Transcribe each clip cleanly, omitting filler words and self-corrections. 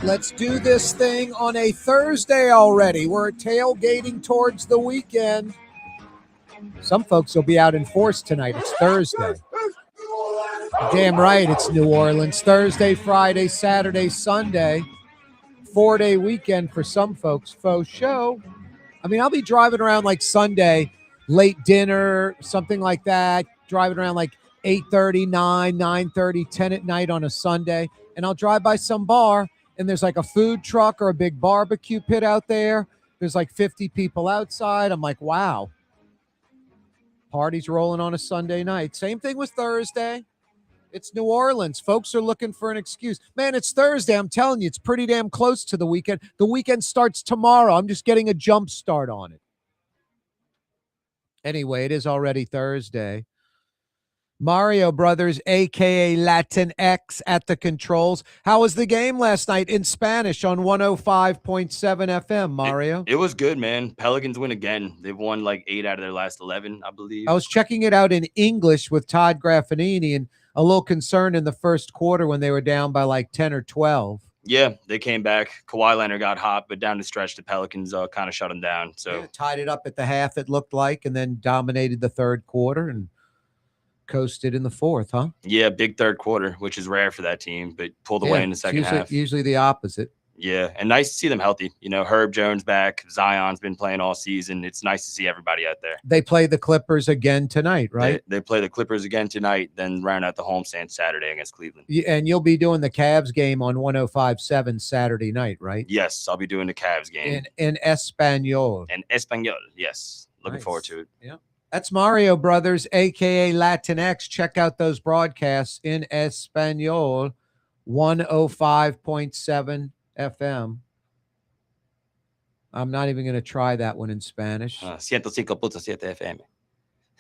Let's do this thing on a Thursday already. We're tailgating towards the weekend. Some folks will be out in force tonight. It's Thursday. Damn right, it's New Orleans. Thursday, Friday, Saturday, Sunday. 4-day weekend for some folks. Faux show. I mean, I'll be driving around like Sunday, late dinner, something like that, driving around like 8:30, 9, 9:30, 10 at night on a Sunday, and I'll drive by some bar, and there's like a food truck or a big barbecue pit out there. There's like 50 people outside. I'm like, wow. Party's rolling on a Sunday night. Same thing with Thursday. It's New Orleans. Folks are looking for an excuse. Man, it's Thursday. I'm telling you, it's pretty damn close to the weekend. The weekend starts tomorrow. I'm just getting a jump start on it. Anyway, it is already Thursday. Mario Brothers, a.k.a. Latin X, at the controls. How was the game last night in Spanish on 105.7 FM, Mario? It was good, man. Pelicans win again. They've won like 8 out of their last 11, I believe. I was checking it out in English with Todd Graffanini, and a little concerned in the first quarter when they were down by like 10 or 12. Yeah, they came back. Kawhi Leonard got hot, but down the stretch, the Pelicans kind of shut them down. So yeah, tied it up at the half, it looked like, and then dominated the third quarter and coasted in the fourth, huh? Yeah, big third quarter, which is rare for that team, but pulled away in the second half. Usually the opposite. Yeah, and nice to see them healthy. You know, Herb Jones back. Zion's been playing all season. It's nice to see everybody out there. They play the Clippers again tonight, right? They play the Clippers again tonight, then round out the homestand Saturday against Cleveland. And you'll be doing the Cavs game on 105.7 Saturday night, right? Yes, I'll be doing the Cavs game. In Espanol. In Espanol, yes. Looking forward to it. Yeah. That's Mario Brothers, a.k.a. Latinx. Check out those broadcasts in Espanol, 105.7 FM. I'm not even going to try that one in Spanish. 105.7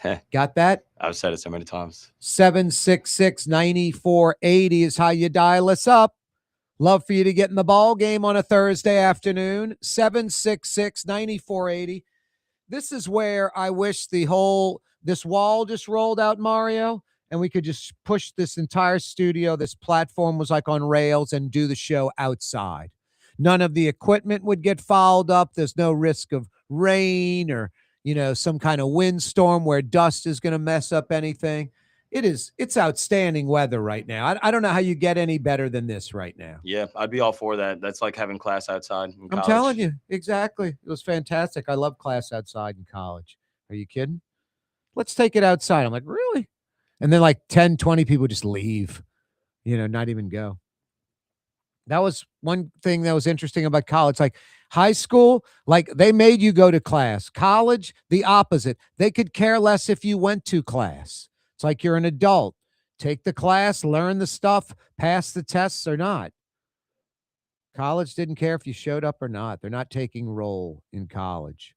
FM. Got that? I've said it so many times. 766-9480 is how you dial us up. Love for you to get in the ball game on a Thursday afternoon. 766-9480. This is where I wish this wall just rolled out, Mario, and we could just push this entire studio. This platform was like on rails and do the show outside. None of the equipment would get fouled up. There's no risk of rain or, some kind of windstorm where dust is going to mess up anything. It's outstanding weather right now. I don't know how you get any better than this right now. Yeah, I'd be all for that. That's like having class outside in college. I'm telling you, exactly. It was fantastic. I love class outside in college. Are you kidding? Let's take it outside. I'm like, really? And then like 10, 20 people just leave, not even go. That was one thing that was interesting about college. Like high school, like they made you go to class. College, the opposite. They could care less if you went to class. It's like you're an adult. Take the class, learn the stuff, pass the tests or not. College didn't care if you showed up or not. They're not taking roll in college.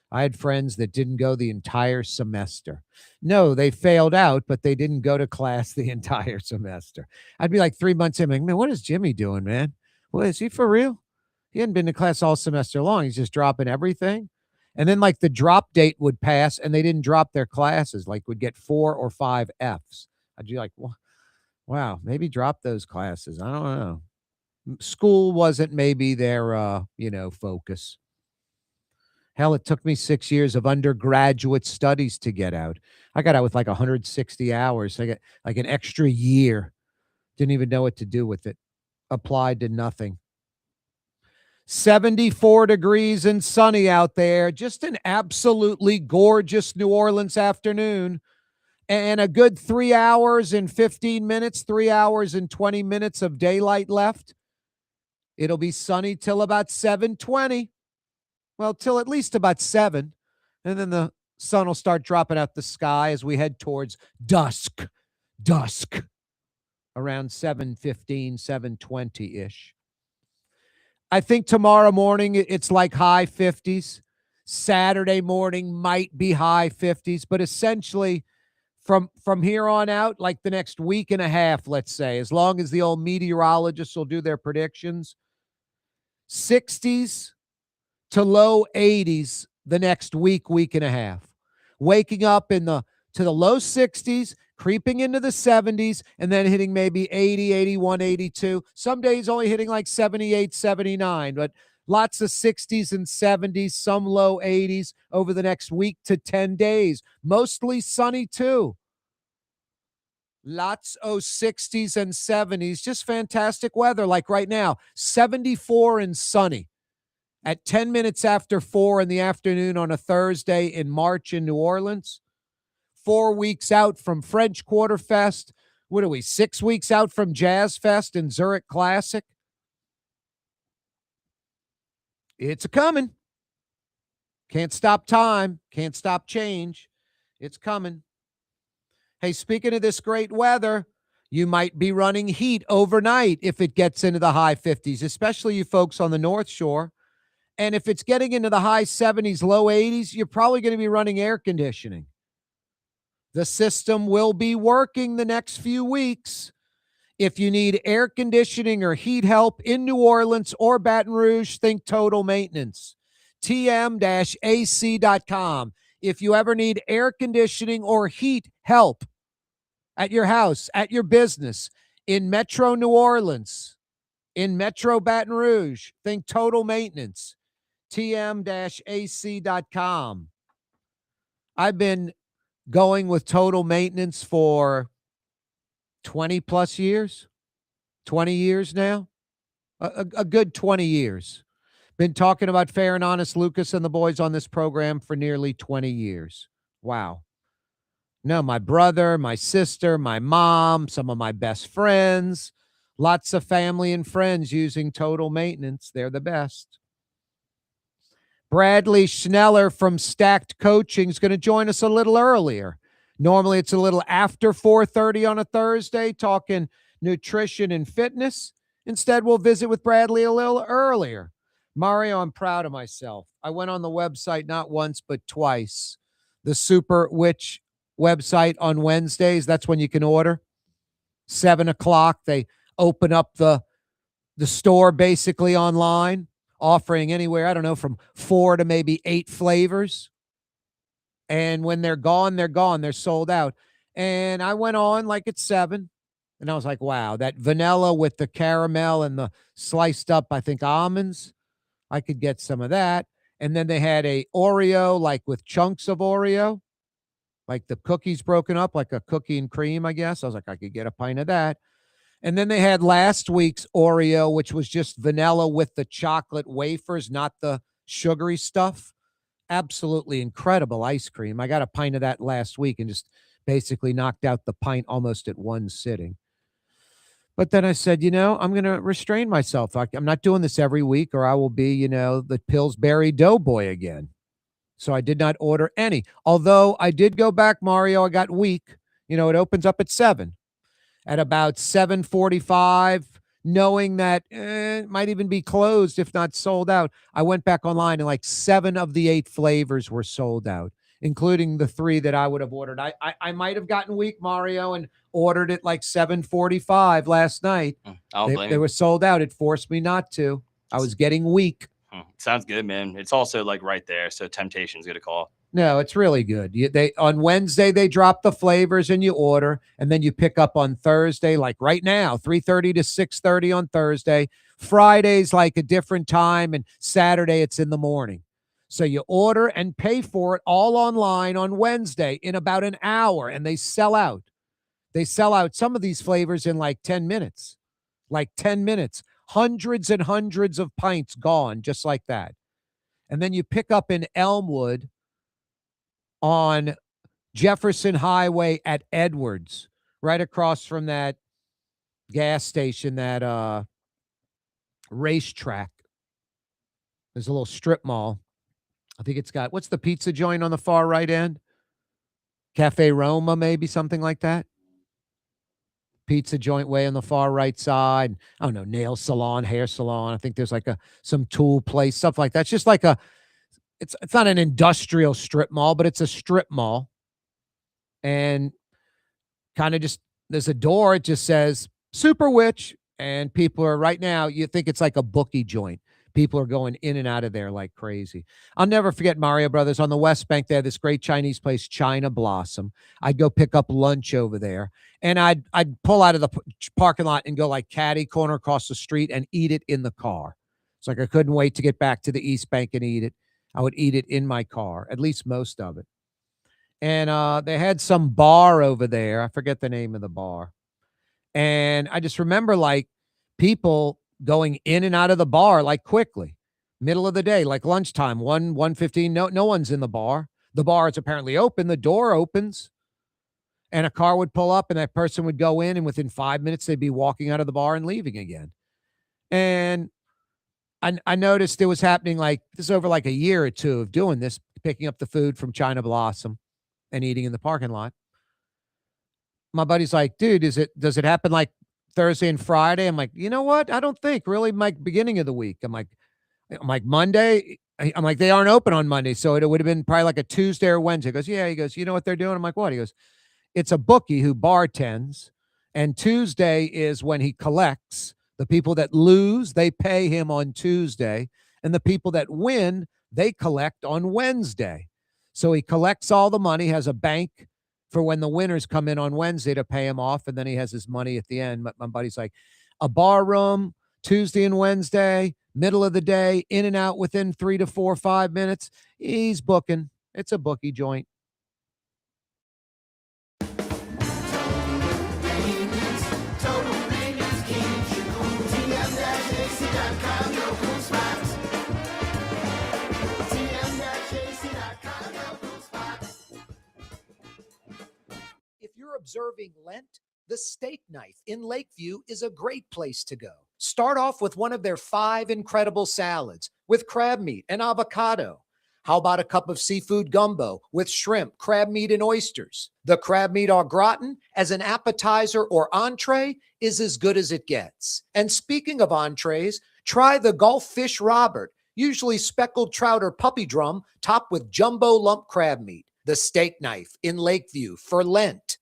I had friends that didn't go the entire semester. No, they failed out, but they didn't go to class the entire semester. I'd be like 3 months in, like, man, what is Jimmy doing, man? Well, is he for real? He hadn't been to class all semester long. He's just dropping everything. And then like the drop date would pass and they didn't drop their classes, like would get 4 or 5 Fs. I'd be like, wow, maybe drop those classes. I don't know. School wasn't maybe their, focus. Hell, it took me 6 years of undergraduate studies to get out. I got out with like 160 hours. I got like an extra year. Didn't even know what to do with it. Applied to nothing. 74 degrees and sunny out there. Just an absolutely gorgeous New Orleans afternoon. And a good 3 hours and 15 minutes, 3 hours and 20 minutes of daylight left. It'll be sunny till about 7:20. Well, till at least about 7. And then the sun will start dropping out the sky as we head towards dusk. Around 7:15, 7:20-ish. I think tomorrow morning it's like high 50s. Saturday morning might be high 50s, but essentially from here on out, like the next week and a half, let's say, as long as the old meteorologists will do their predictions, 60s to low 80s the next week and a half. Waking up to the low 60s, creeping into the 70s, and then hitting maybe 80, 81, 82. Some days only hitting like 78, 79, but lots of 60s and 70s, some low 80s over the next week to 10 days. Mostly sunny too. Lots of 60s and 70s, just fantastic weather. Like right now, 74 and sunny at 10 minutes after 4 in the afternoon on a Thursday in March in New Orleans. 4 weeks out from French Quarter Fest. What are we, 6 weeks out from Jazz Fest and Zurich Classic? It's a coming. Can't stop time. Can't stop change. It's coming. Hey, speaking of this great weather, you might be running heat overnight if it gets into the high 50s, especially you folks on the North Shore. And if it's getting into the high 70s, low 80s, you're probably going to be running air conditioning. The system will be working the next few weeks. If you need air conditioning or heat help in New Orleans or Baton Rouge, think Total Maintenance. TM-AC.com. If you ever need air conditioning or heat help at your house, at your business, in Metro New Orleans, in Metro Baton Rouge, think Total Maintenance. TM-AC.com. I've been going with Total Maintenance for 20 plus years, 20 years now, a good 20 years. Been talking about Fair and Honest Lucas and the boys on this program for nearly 20 years. Wow. No, my brother, my sister, my mom, some of my best friends, lots of family and friends using Total Maintenance. They're the best. Bradley Schneller from Stacked Coaching is going to join us a little earlier. Normally, it's a little after 4:30 on a Thursday, talking nutrition and fitness. Instead, we'll visit with Bradley a little earlier. Mario, I'm proud of myself. I went on the website not once, but twice. The Super Witch website on Wednesdays. That's when you can order. 7 o'clock, they open up the store basically online, offering anywhere, I don't know, from 4 to maybe 8 flavors. And when they're gone, they're gone. They're sold out. And I went on like at 7, and I was like, wow, that vanilla with the caramel and the sliced up, I think, almonds, I could get some of that. And then they had a Oreo, like with chunks of Oreo, like the cookies broken up, like a cookie and cream, I guess. I was like, I could get a pint of that. And then they had last week's Oreo, which was just vanilla with the chocolate wafers, not the sugary stuff. Absolutely incredible ice cream. I got a pint of that last week and just basically knocked out the pint almost at one sitting. But then I said, I'm going to restrain myself. I'm not doing this every week or I will be, the Pillsbury Doughboy again. So I did not order any. Although I did go back, Mario, I got weak. It opens up at 7. At about 7:45, knowing that it might even be closed, if not sold out, I went back online and like 7 of the 8 flavors were sold out, including the 3 that I would have ordered. I might have gotten weak, Mario, and ordered it like 7:45 last night. They were sold out. It forced me not to. I was getting weak. Sounds good, man. It's also like right there, so temptation's gonna call. No, it's really good. On Wednesday, they drop the flavors and you order, and then you pick up on Thursday, like right now, 3:30 to 6:30 on Thursday. Friday's like a different time, and Saturday it's in the morning. So you order and pay for it all online on Wednesday in about an hour, and they sell out. They sell out some of these flavors in like 10 minutes. Like 10 minutes. Hundreds and hundreds of pints gone just like that. And then you pick up in Elmwood on Jefferson Highway at Edwards, right across from that gas station, that racetrack. There's a little strip mall. I think it's got, what's the pizza joint on the far right end? Cafe Roma, maybe something like that. Pizza joint way on the far right side. I don't know, nail salon, hair salon. I think there's like some tool place, stuff like that. It's just like it's not an industrial strip mall, but it's a strip mall. And kind of just, there's a door, it just says Super Witch. And people are right now, you think it's like a bookie joint. People are going in and out of there like crazy. I'll never forget Mario Brothers on the West Bank. They had this great Chinese place, China Blossom. I'd go pick up lunch over there, and I'd pull out of the parking lot and go like catty corner across the street and eat it in the car. It's like I couldn't wait to get back to the East Bank and eat it. I would eat it in my car, at least most of it. And they had some bar over there. I forget the name of the bar. And I just remember like people going in and out of the bar like quickly, middle of the day, like lunchtime, 1:15. No one's in the bar. The bar is apparently open. The door opens, and a car would pull up, and that person would go in, and within 5 minutes they'd be walking out of the bar and leaving again. And I noticed it was happening like this over like a year or two of doing this, picking up the food from China Blossom and eating in the parking lot. My buddy's like, dude, does it happen like Thursday and Friday? I'm like, you know what? I don't think really my beginning of the week. I'm like Monday. I'm like, they aren't open on Monday. So it would have been probably like a Tuesday or Wednesday. He goes, yeah. He goes, you know what they're doing? I'm like, what? He goes, it's a bookie who bartends. And Tuesday is when he collects. The people that lose, they pay him on Tuesday. And the people that win, they collect on Wednesday. So he collects all the money, has a bank for when the winners come in on Wednesday to pay him off, and then he has his money at the end. My buddy's like, a bar room, Tuesday and Wednesday, middle of the day, in and out within 3 to 4 or 5 minutes. He's booking. It's a bookie joint. If you're observing Lent, the Steak Knife in Lakeview is a great place to go. Start off with one of their 5 incredible salads with crab meat and avocado. How about a cup of seafood gumbo with shrimp, crab meat, and oysters? The crab meat au gratin as an appetizer or entree is as good as it gets. And speaking of entrees, try the Gulf Fish Robert, usually speckled trout or puppy drum, topped with jumbo lump crab meat. The Steak Knife in Lakeview for Lent.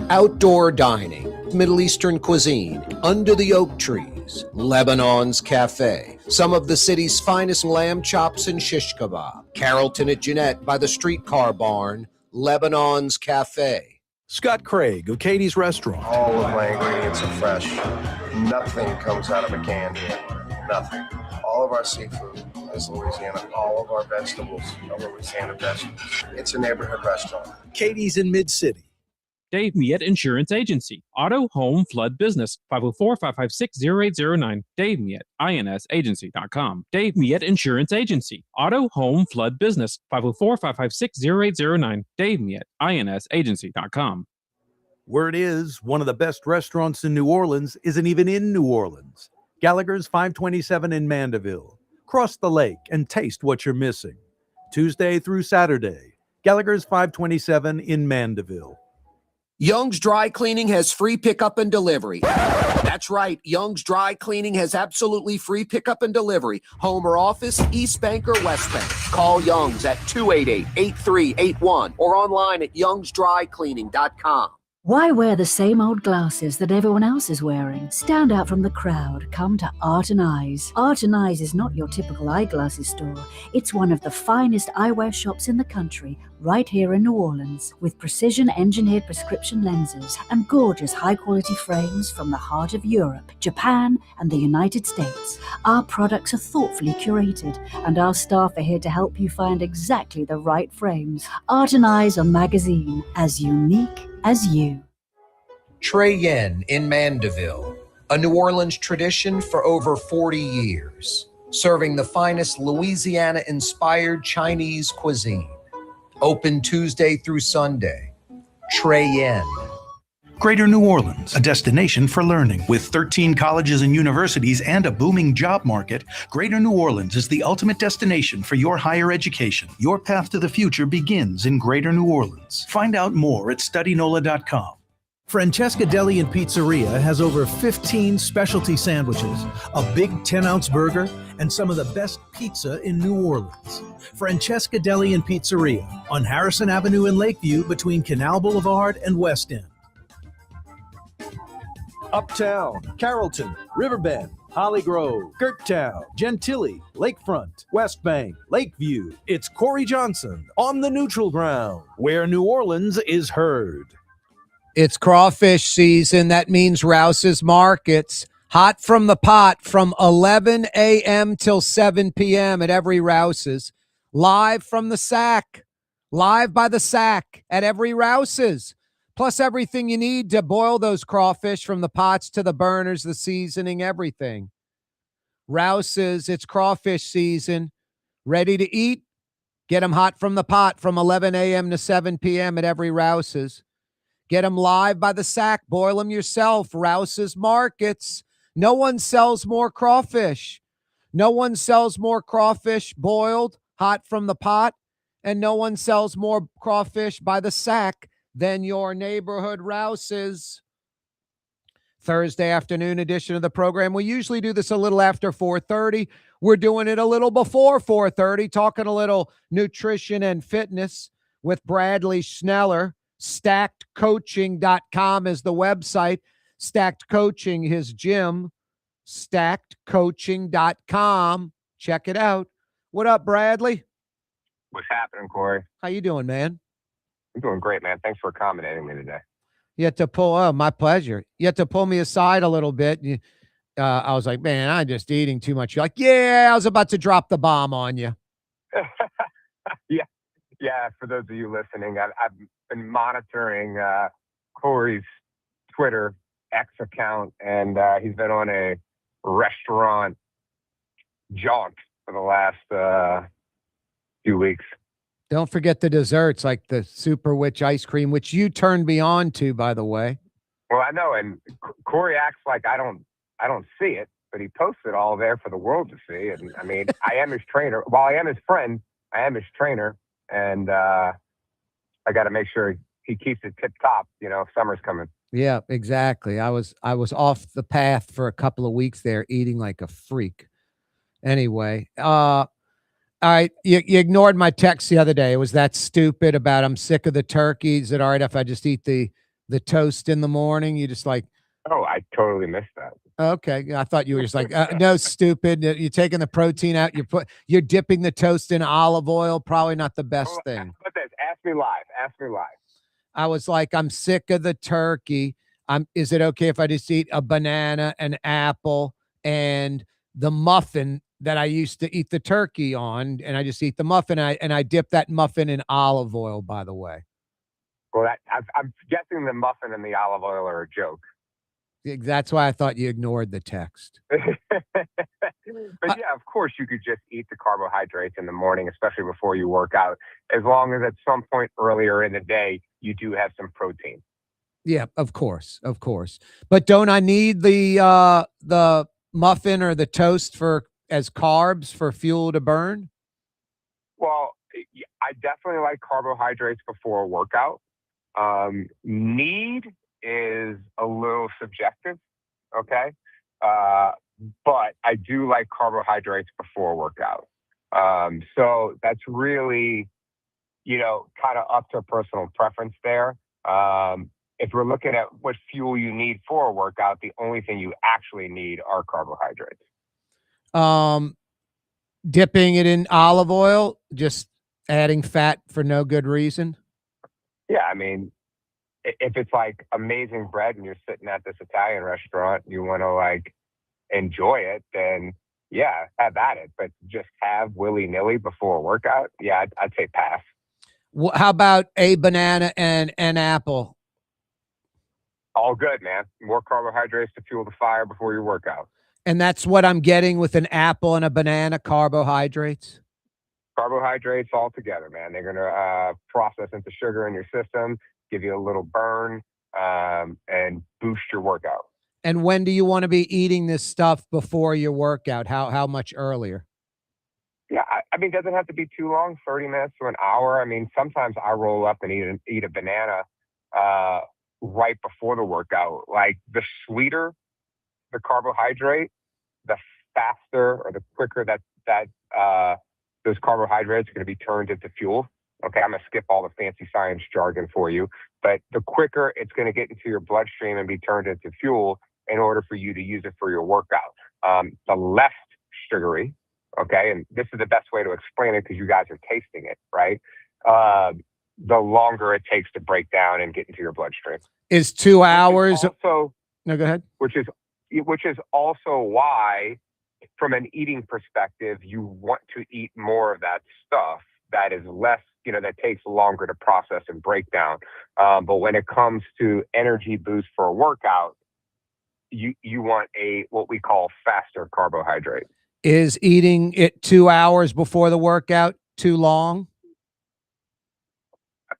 Outdoor dining, Middle Eastern cuisine, under the oak trees, Lebanon's Cafe, some of the city's finest lamb chops and shish kebab, Carrollton at Jeanette by the streetcar barn, Lebanon's Cafe. Scott Craig of Katie's Restaurant. All of my ingredients are fresh. Nothing comes out of a can here. Nothing. All of our seafood is Louisiana. All of our vegetables are Louisiana vegetables. It's a neighborhood restaurant. Katie's in Mid-City. Dave Miette Insurance Agency. Auto, home, flood, business. 504-556-0809. Dave Miette, INSagency.com. Dave Miette Insurance Agency. Auto, home, flood, business. 504-556-0809. Dave Miette, INSagency.com. Word is, one of the best restaurants in New Orleans isn't even in New Orleans. Gallagher's 527 in Mandeville. Cross the lake and taste what you're missing. Tuesday through Saturday. Gallagher's 527 in Mandeville. Young's Dry Cleaning has free pickup and delivery. That's right. Young's Dry Cleaning has absolutely free pickup and delivery. Home or office, East Bank or West Bank. Call Young's at 288-8381 or online at youngsdrycleaning.com. Why wear the same old glasses that everyone else is wearing? Stand out from the crowd. Come to Art and Eyes. Art and Eyes is not your typical eyeglasses store. It's one of the finest eyewear shops in the country, right here in New Orleans, with precision-engineered prescription lenses and gorgeous high-quality frames from the heart of Europe, Japan, and the United States. Our products are thoughtfully curated, and our staff are here to help you find exactly the right frames. Art and Eyes on magazine, as unique as you. Trey Yen in Mandeville, a New Orleans tradition for over 40 years, serving the finest Louisiana-inspired Chinese cuisine. Open Tuesday through Sunday. Trey Yen. Greater New Orleans, a destination for learning. With 13 colleges and universities and a booming job market, Greater New Orleans is the ultimate destination for your higher education. Your path to the future begins in Greater New Orleans. Find out more at studynola.com. Francesca Deli and Pizzeria has over 15 specialty sandwiches, a big 10-ounce burger, and some of the best pizza in New Orleans. Francesca Deli and Pizzeria on Harrison Avenue in Lakeview between Canal Boulevard and West End. Uptown, Carrollton, Riverbend, Holly Grove, Kirktown, Gentilly, Lakefront, West Bank, Lakeview. It's Corey Johnson on the neutral ground, where New Orleans is heard. It's crawfish season. That means Rouse's Markets. Hot from the pot from 11 a.m. till 7 p.m. at every Rouse's. Live from the sack. Live by the sack at every Rouse's. Plus everything you need to boil those crawfish, from the pots to the burners, the seasoning, everything. Rouse's, it's crawfish season. Ready to eat? Get them hot from the pot from 11 a.m. to 7 p.m. at every Rouse's. Get them live by the sack. Boil them yourself. Rouse's Markets. No one sells more crawfish. No one sells more crawfish boiled, hot from the pot, and no one sells more crawfish by the sack than your neighborhood Rouse's. Thursday afternoon edition of the program. We usually do this a little after 4:30. We're doing it a little before 4:30, talking a little nutrition and fitness with Bradley Schneller. StackedCoaching.com is the website. Stacked Coaching, his gym. StackedCoaching.com. Check it out. What up, Bradley? What's happening, Corey? How you doing, man? I'm doing great, man. Thanks for accommodating me today. You had to pull, my pleasure. You had to pull me aside a little bit. I was like, man, I'm just eating too much. You're like, yeah, I was about to drop the bomb on you. Yeah. For those of you listening, I've been monitoring Corey's Twitter X account, and he's been on a restaurant jaunt for the last few weeks. Don't forget the desserts, like the Super Witch ice cream, which you turned me on to, by the way. Well, I know, and Corey acts like I don't see it, but he posts it all there for the world to see. And I mean, I am his trainer. While I am his friend, I am his trainer, and I got to make sure he keeps it tip top. You know, summer's coming. Yeah, exactly. I was off the path for a couple of weeks there, eating like a freak. Anyway, all right, you ignored my text the other day. It was that stupid about I'm sick of the turkeys. Is it all right if I just eat the toast in the morning? You just like, oh, I totally missed that. Okay, I thought you were just like, no, stupid. You're taking the protein out. You're dipping the toast in olive oil. Probably not the best thing. But ask me live. Ask me live. I was like, I'm sick of the turkey. Is it okay if I just eat a banana, an apple, and the muffin that I used to eat the turkey on, and I just eat the muffin, and I dip that muffin in olive oil, by the way. Well, I'm guessing the muffin and the olive oil are a joke. That's why I thought you ignored the text. But yeah, of course you could just eat the carbohydrates in the morning, especially before you work out, as long as at some point earlier in the day you do have some protein. Yeah, of course. But don't I need the muffin or the toast as carbs for fuel to burn? Well, I definitely like carbohydrates before a workout. Need is a little subjective, okay? But I do like carbohydrates before a workout. So that's really, kind of up to personal preference there. If we're looking at what fuel you need for a workout, the only thing you actually need are carbohydrates. Dipping it in olive oil, just adding fat for no good reason. Yeah, I mean, if it's like amazing bread and you're sitting at this Italian restaurant, you want to like enjoy it, then yeah, have at it. But just have willy-nilly before a workout, yeah, I'd say pass. How about a banana and an apple? All good, man. More carbohydrates to fuel the fire before your workout. And that's what I'm getting with an apple and a banana, carbohydrates? Carbohydrates all together, man. They're going to process into sugar in your system, give you a little burn, and boost your workout. And when do you want to be eating this stuff before your workout? How much earlier? Yeah, I mean, it doesn't have to be too long, 30 minutes to an hour. I mean, sometimes I roll up and eat a banana right before the workout. Like, the sweeter the carbohydrate, the faster or the quicker that those carbohydrates are going to be turned into fuel. Okay, I'm going to skip all the fancy science jargon for you, but the quicker it's going to get into your bloodstream and be turned into fuel in order for you to use it for your workout. the less sugary, okay, and this is the best way to explain it because you guys are tasting it, right? The longer it takes to break down and get into your bloodstream. Is 2 hours? Also, No, go ahead. which is also why, from an eating perspective, you want to eat more of that stuff that is less, that takes longer to process and break down. But when it comes to energy boost for a workout, you want what we call faster carbohydrate. Is eating it 2 hours before the workout too long? I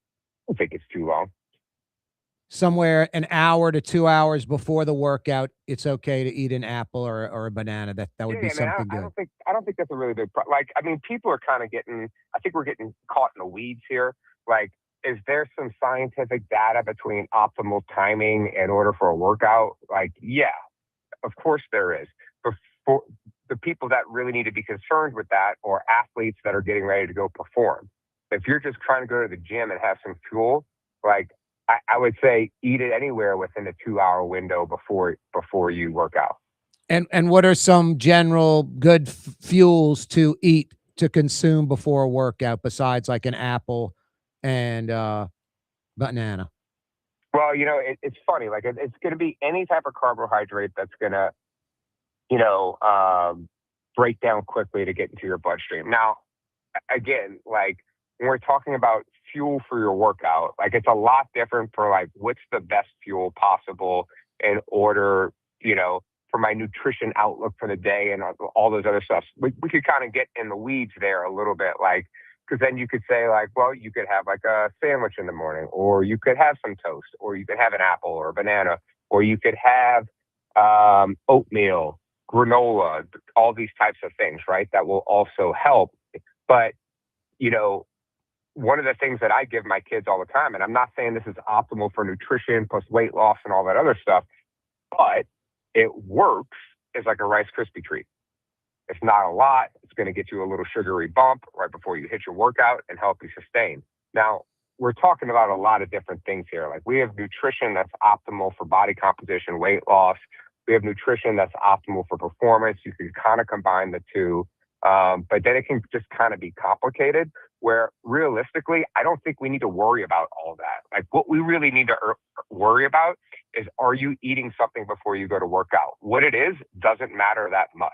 don't think it's too long. Somewhere an hour to 2 hours before the workout, it's okay to eat an apple or a banana. That would be something good. I don't think that's a really big people are kind of I think we're getting caught in the weeds here. Like, is there some scientific data between optimal timing in order for a workout? Like, yeah, of course there is. But for the people that really need to be concerned with that are athletes that are getting ready to go perform. If you're just trying to go to the gym and have some fuel, like, I would say eat it anywhere within a 2-hour window before you work out. And what are some general good fuels to eat, to consume before a workout, besides like an apple and banana? Well, it's funny. Like, it's going to be any type of carbohydrate that's going to, break down quickly to get into your bloodstream. Now, again, like, when we're talking about fuel for your workout, like, it's a lot different for like what's the best fuel possible in order, for my nutrition outlook for the day and all those other stuff. We could kind of get in the weeds there a little bit, like, because then you could say like, well, you could have like a sandwich in the morning, or you could have some toast, or you could have an apple or a banana, or you could have oatmeal, granola, all these types of things, right? That will also help. But, one of the things that I give my kids all the time, and I'm not saying this is optimal for nutrition plus weight loss and all that other stuff, but it works, is like a Rice Krispie treat. It's not a lot. It's going to get you a little sugary bump right before you hit your workout and help you sustain. Now, we're talking about a lot of different things here. Like, we have nutrition that's optimal for body composition, weight loss. We have nutrition that's optimal for performance. You can kind of combine the two. But then it can just kind of be complicated, where realistically, I don't think we need to worry about all that. Like, what we really need to worry about is, are you eating something before you go to work out? What it is doesn't matter that much.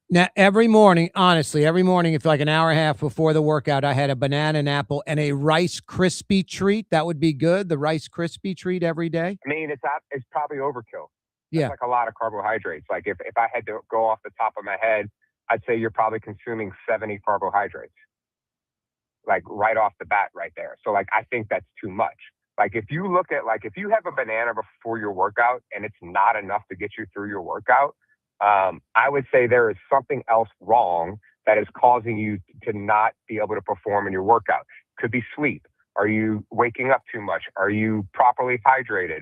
Now, every morning, honestly, if like an hour and a half before the workout, I had a banana, an apple, and a Rice Krispie treat, that would be good. The Rice Krispie treat every day. I mean, it's probably overkill. Yeah. It's like a lot of carbohydrates. Like, if I had to go off the top of my head, I'd say you're probably consuming 70 carbohydrates, like right off the bat right there. So like, I think that's too much. Like, if you look at, like, if you have a banana before your workout and it's not enough to get you through your workout, I would say there is something else wrong that is causing you to not be able to perform in your workout. Could be sleep. Are you waking up too much? Are you properly hydrated?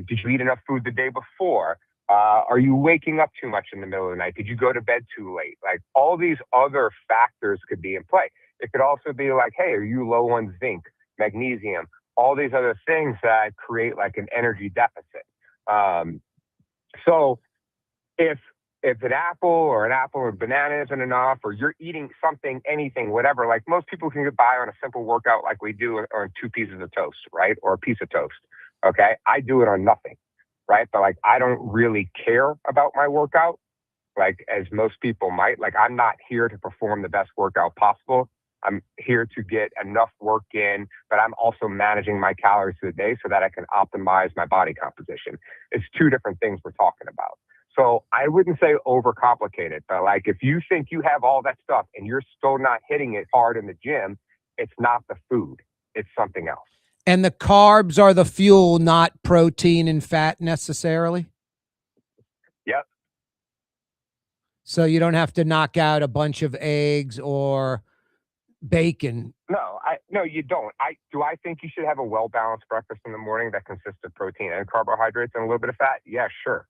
Did you eat enough food the day before? Are you waking up too much in the middle of the night? Did you go to bed too late? Like, all these other factors could be in play. It could also be like, hey, are you low on zinc, magnesium, all these other things that create like an energy deficit. So if an apple or banana isn't enough, or you're eating something, anything, whatever, like, most people can get by on a simple workout like we do on 2 pieces of toast, right? Or a piece of toast. Okay. I do it on nothing. Right. But like, I don't really care about my workout, like, as most people might. Like, I'm not here to perform the best workout possible. I'm here to get enough work in, but I'm also managing my calories for the day so that I can optimize my body composition. It's 2 different things we're talking about. So I wouldn't say overcomplicate it, but like, if you think you have all that stuff and you're still not hitting it hard in the gym, it's not the food, it's something else. And the carbs are the fuel, not protein and fat necessarily? Yep. So you don't have to knock out a bunch of eggs or bacon. No, you don't. Do I think you should have a well-balanced breakfast in the morning that consists of protein and carbohydrates and a little bit of fat? Yeah, sure.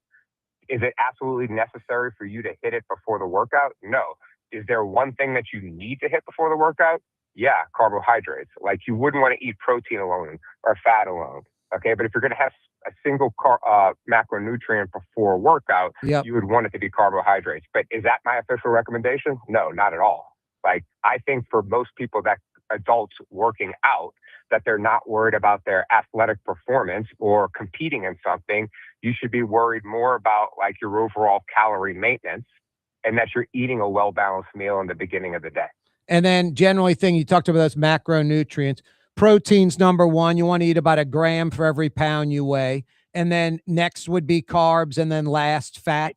Is it absolutely necessary for you to hit it before the workout? No. Is there one thing that you need to hit before the workout? Yeah, carbohydrates. Like, you wouldn't want to eat protein alone or fat alone. Okay, but if you're going to have a single macronutrient before a workout, Yep. you would want it to be carbohydrates. But is that my official recommendation? No, not at all. Like, I think for most people, that adults working out, that they're not worried about their athletic performance or competing in something. You should be worried more about like your overall calorie maintenance, and that you're eating a well-balanced meal in the beginning of the day. And then generally you talked about those macronutrients. Protein's number one. You want to eat about 1 gram for every pound you weigh. And then next would be carbs, and then last fat.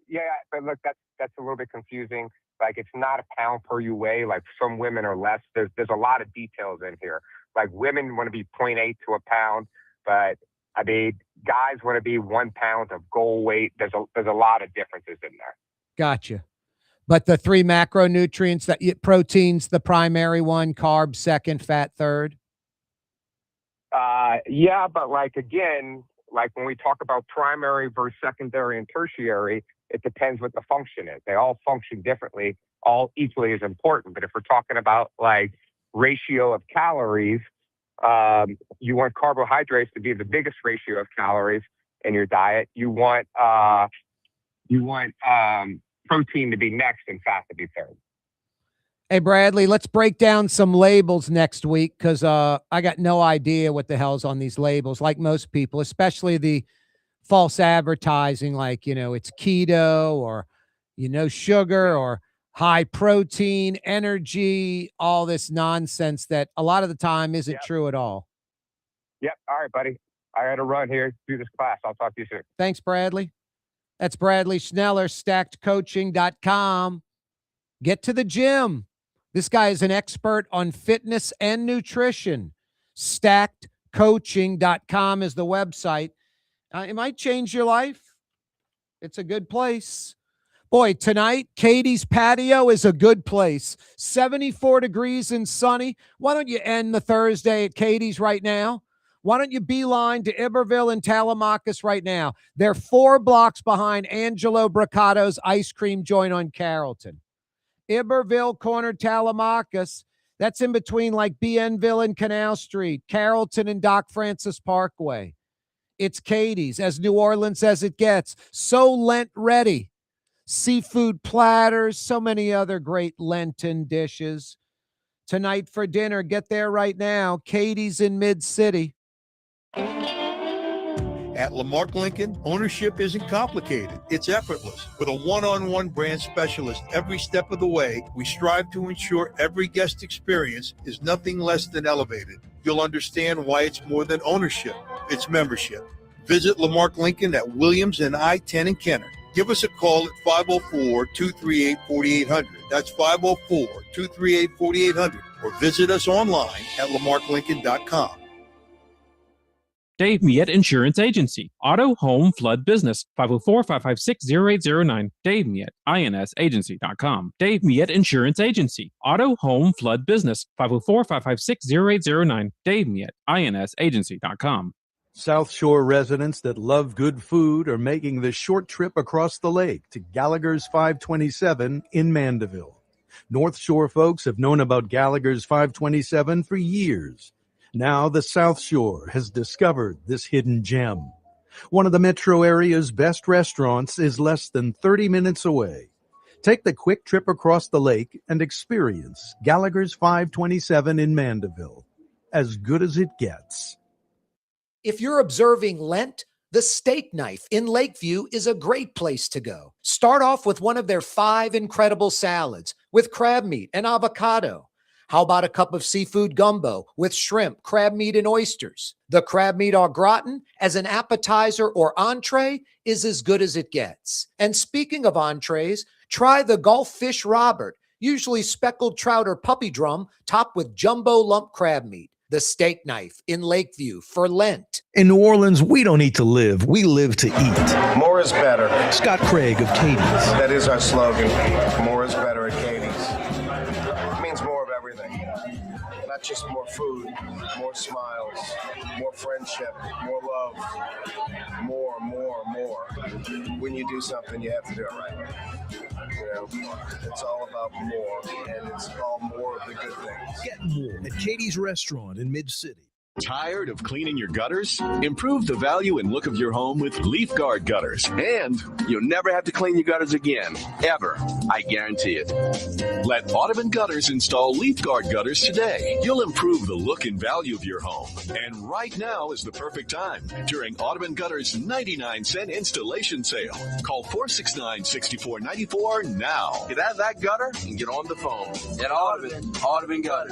Yeah, but look, that's a little bit confusing. Like, it's not a pound per you weigh. Like, some women are less. There's a lot of details in here. Like, women want to be 0.8 to a pound, but I mean, guys want to be 1 pound of goal weight. There's a lot of differences in there. Gotcha. But the 3 macronutrients, protein's the primary one, carbs second, fat third. Yeah, but like, again, like when we talk about primary versus secondary and tertiary, it depends what the function is. They all function differently, all equally as important. But if we're talking about like ratio of calories, you want carbohydrates to be the biggest ratio of calories in your diet. You want protein to be next and fat to be third. Hey, Bradley, let's break down some labels next week, because I got no idea what the hell's on these labels, like most people, especially the false advertising, like, it's keto or, sugar or high protein, energy, all this nonsense that a lot of the time isn't true at all. Yep. All right, buddy. I got to run here, do this class. I'll talk to you soon. Thanks, Bradley. That's Bradley Schneller, stackedcoaching.com. Get to the gym. This guy is an expert on fitness and nutrition. Stackedcoaching.com is the website. It might change your life. It's a good place. Boy, tonight, Katie's Patio is a good place. 74 degrees and sunny. Why don't you end the Thursday at Katie's right now? Why don't you beeline to Iberville and Telemachus right now? They're 4 blocks behind Angelo Bricato's ice cream joint on Carrollton. Iberville, corner Telemachus. That's in between like Bienville and Canal Street, Carrollton and Doc Francis Parkway. It's Katie's, as New Orleans as it gets. So Lent ready. Seafood platters, so many other great Lenten dishes. Tonight for dinner, get there right now. Katie's in Mid-City. At Lamarck Lincoln, ownership isn't complicated. It's effortless. With a one-on-one brand specialist every step of the way, we strive to ensure every guest experience is nothing less than elevated. You'll understand why it's more than ownership. It's membership. Visit Lamarck Lincoln at Williams and I-10 in Kenner. Give us a call at 504-238-4800. That's 504-238-4800. Or visit us online at lamarcklincoln.com. Dave Miette Insurance Agency. Auto, home, flood, business. 504-556-0809. Dave Miette, insagency.com. Dave Miette Insurance Agency. Auto, home, flood, business. 504-556-0809. Dave Miette, insagency.com. South Shore residents that love good food are making the short trip across the lake to Gallagher's 527 in Mandeville. North Shore folks have known about Gallagher's 527 for years. Now the South Shore has discovered this hidden gem. One of the metro area's best restaurants is less than 30 minutes away. Take the quick trip across the lake and experience Gallagher's 527 in Mandeville. As good as it gets. If you're observing Lent, the Steak Knife in Lakeview is a great place to go. Start off with one of their 5 incredible salads with crab meat and avocado. How about a cup of seafood gumbo with shrimp, crab meat, and oysters? The crab meat au gratin as an appetizer or entree is as good as it gets. And speaking of entrees, try the Gulf Fish Robert, usually speckled trout or puppy drum, topped with jumbo lump crab meat. The Steak Knife in Lakeview for Lent. In New Orleans, we don't eat to live, we live to eat. More is better. Scott Craig of Katie's. That is our slogan. More is better at Katie's. It means more of everything. Not just more food, more smiles, more friendship, more love, more. When you do something, you have to do it right. It's all about more, and it's all more of the good things. Get more at Katie's Restaurant in Mid-City. Tired of cleaning your gutters? Improve the value and look of your home with Leaf Guard gutters. And you'll never have to clean your gutters again, ever. I guarantee it. Let Audubon Gutters install Leaf Guard gutters today. You'll improve the look and value of your home. And right now is the perfect time during Audubon Gutters' 99-cent installation sale. Call 469-6494 now. Get out of that gutter and get on the phone. At Audubon Gutters.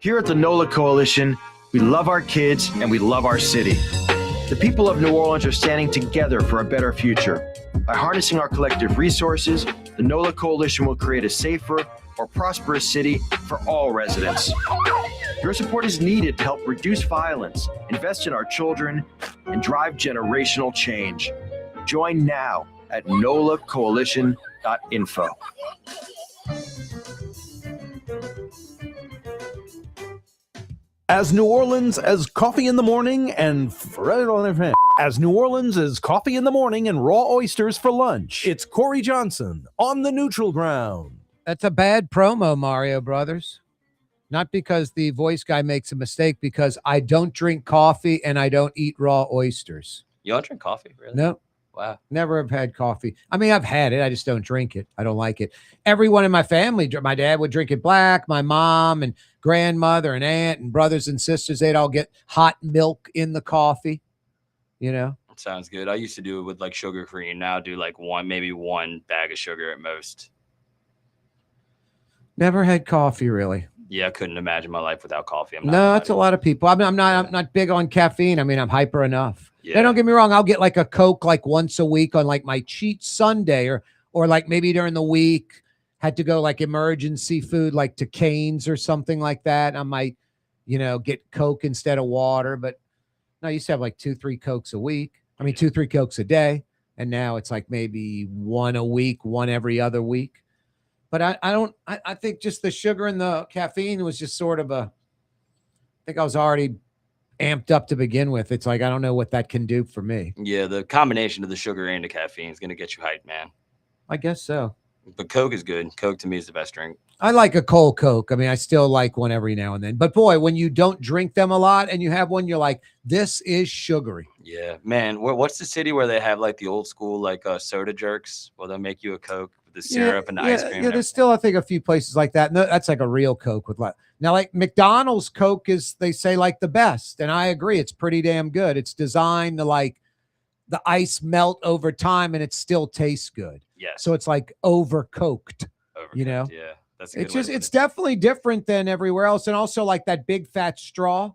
Here at the NOLA Coalition, we love our kids and we love our city. The people of New Orleans are standing together for a better future. By harnessing our collective resources, the NOLA Coalition will create a safer, more prosperous city for all residents. Your support is needed to help reduce violence, invest in our children, and drive generational change. Join now at nolacoalition.info. As New Orleans as coffee in the morning and as New Orleans as coffee in the morning and raw oysters for lunch. It's Corey Johnson on the neutral ground. That's a bad promo, Mario Brothers. Not because the voice guy makes a mistake, because I don't drink coffee and I don't eat raw oysters. You don't drink coffee, really? No. Wow. Never have had coffee. I mean, I've had it. I just don't drink it. I don't like it. Everyone in my family, my dad would drink it black. My mom and grandmother and aunt and brothers and sisters, they'd all get hot milk in the coffee, you know? That sounds good. I used to do it with like sugar-free, and now do like maybe one bag of sugar at most. Never had coffee, really. Yeah, I couldn't imagine my life without coffee. No, it's a lot of people. I mean, I'm not big on caffeine. I mean, I'm hyper enough. Yeah. Now, don't get me wrong. I'll get like a Coke like once a week on like my cheat Sunday, or like maybe during the week had to go like emergency food, like to Cane's or something like that. I might, get Coke instead of water. But no, I used to have like 2-3 Cokes a week. I mean, 2-3 Cokes a day. And now it's like maybe one a week, one every other week. But I think just the sugar and the caffeine was just sort of I think I was already amped up to begin with. It's like, I don't know what that can do for me. Yeah, the combination of the sugar and the caffeine is going to get you hyped, man. I guess so. But Coke is good. Coke to me is the best drink. I like a cold Coke. I mean, I still like one every now and then. But boy, when you don't drink them a lot and you have one, you're like, this is sugary. Yeah, man. What's the city where they have like the old school like soda jerks? Well, they'll make you a Coke with the syrup and the ice cream. Yeah, there's still, I think, a few places like that. No, that's like a real Coke with like. Now, like McDonald's Coke is, they say, like the best. And I agree. It's pretty damn good. It's designed to like the ice melt over time and it still tastes good. Yeah. So it's like overcoked, you know? Yeah. That's a good it's just, it's definitely different than everywhere else. And also like that big fat straw.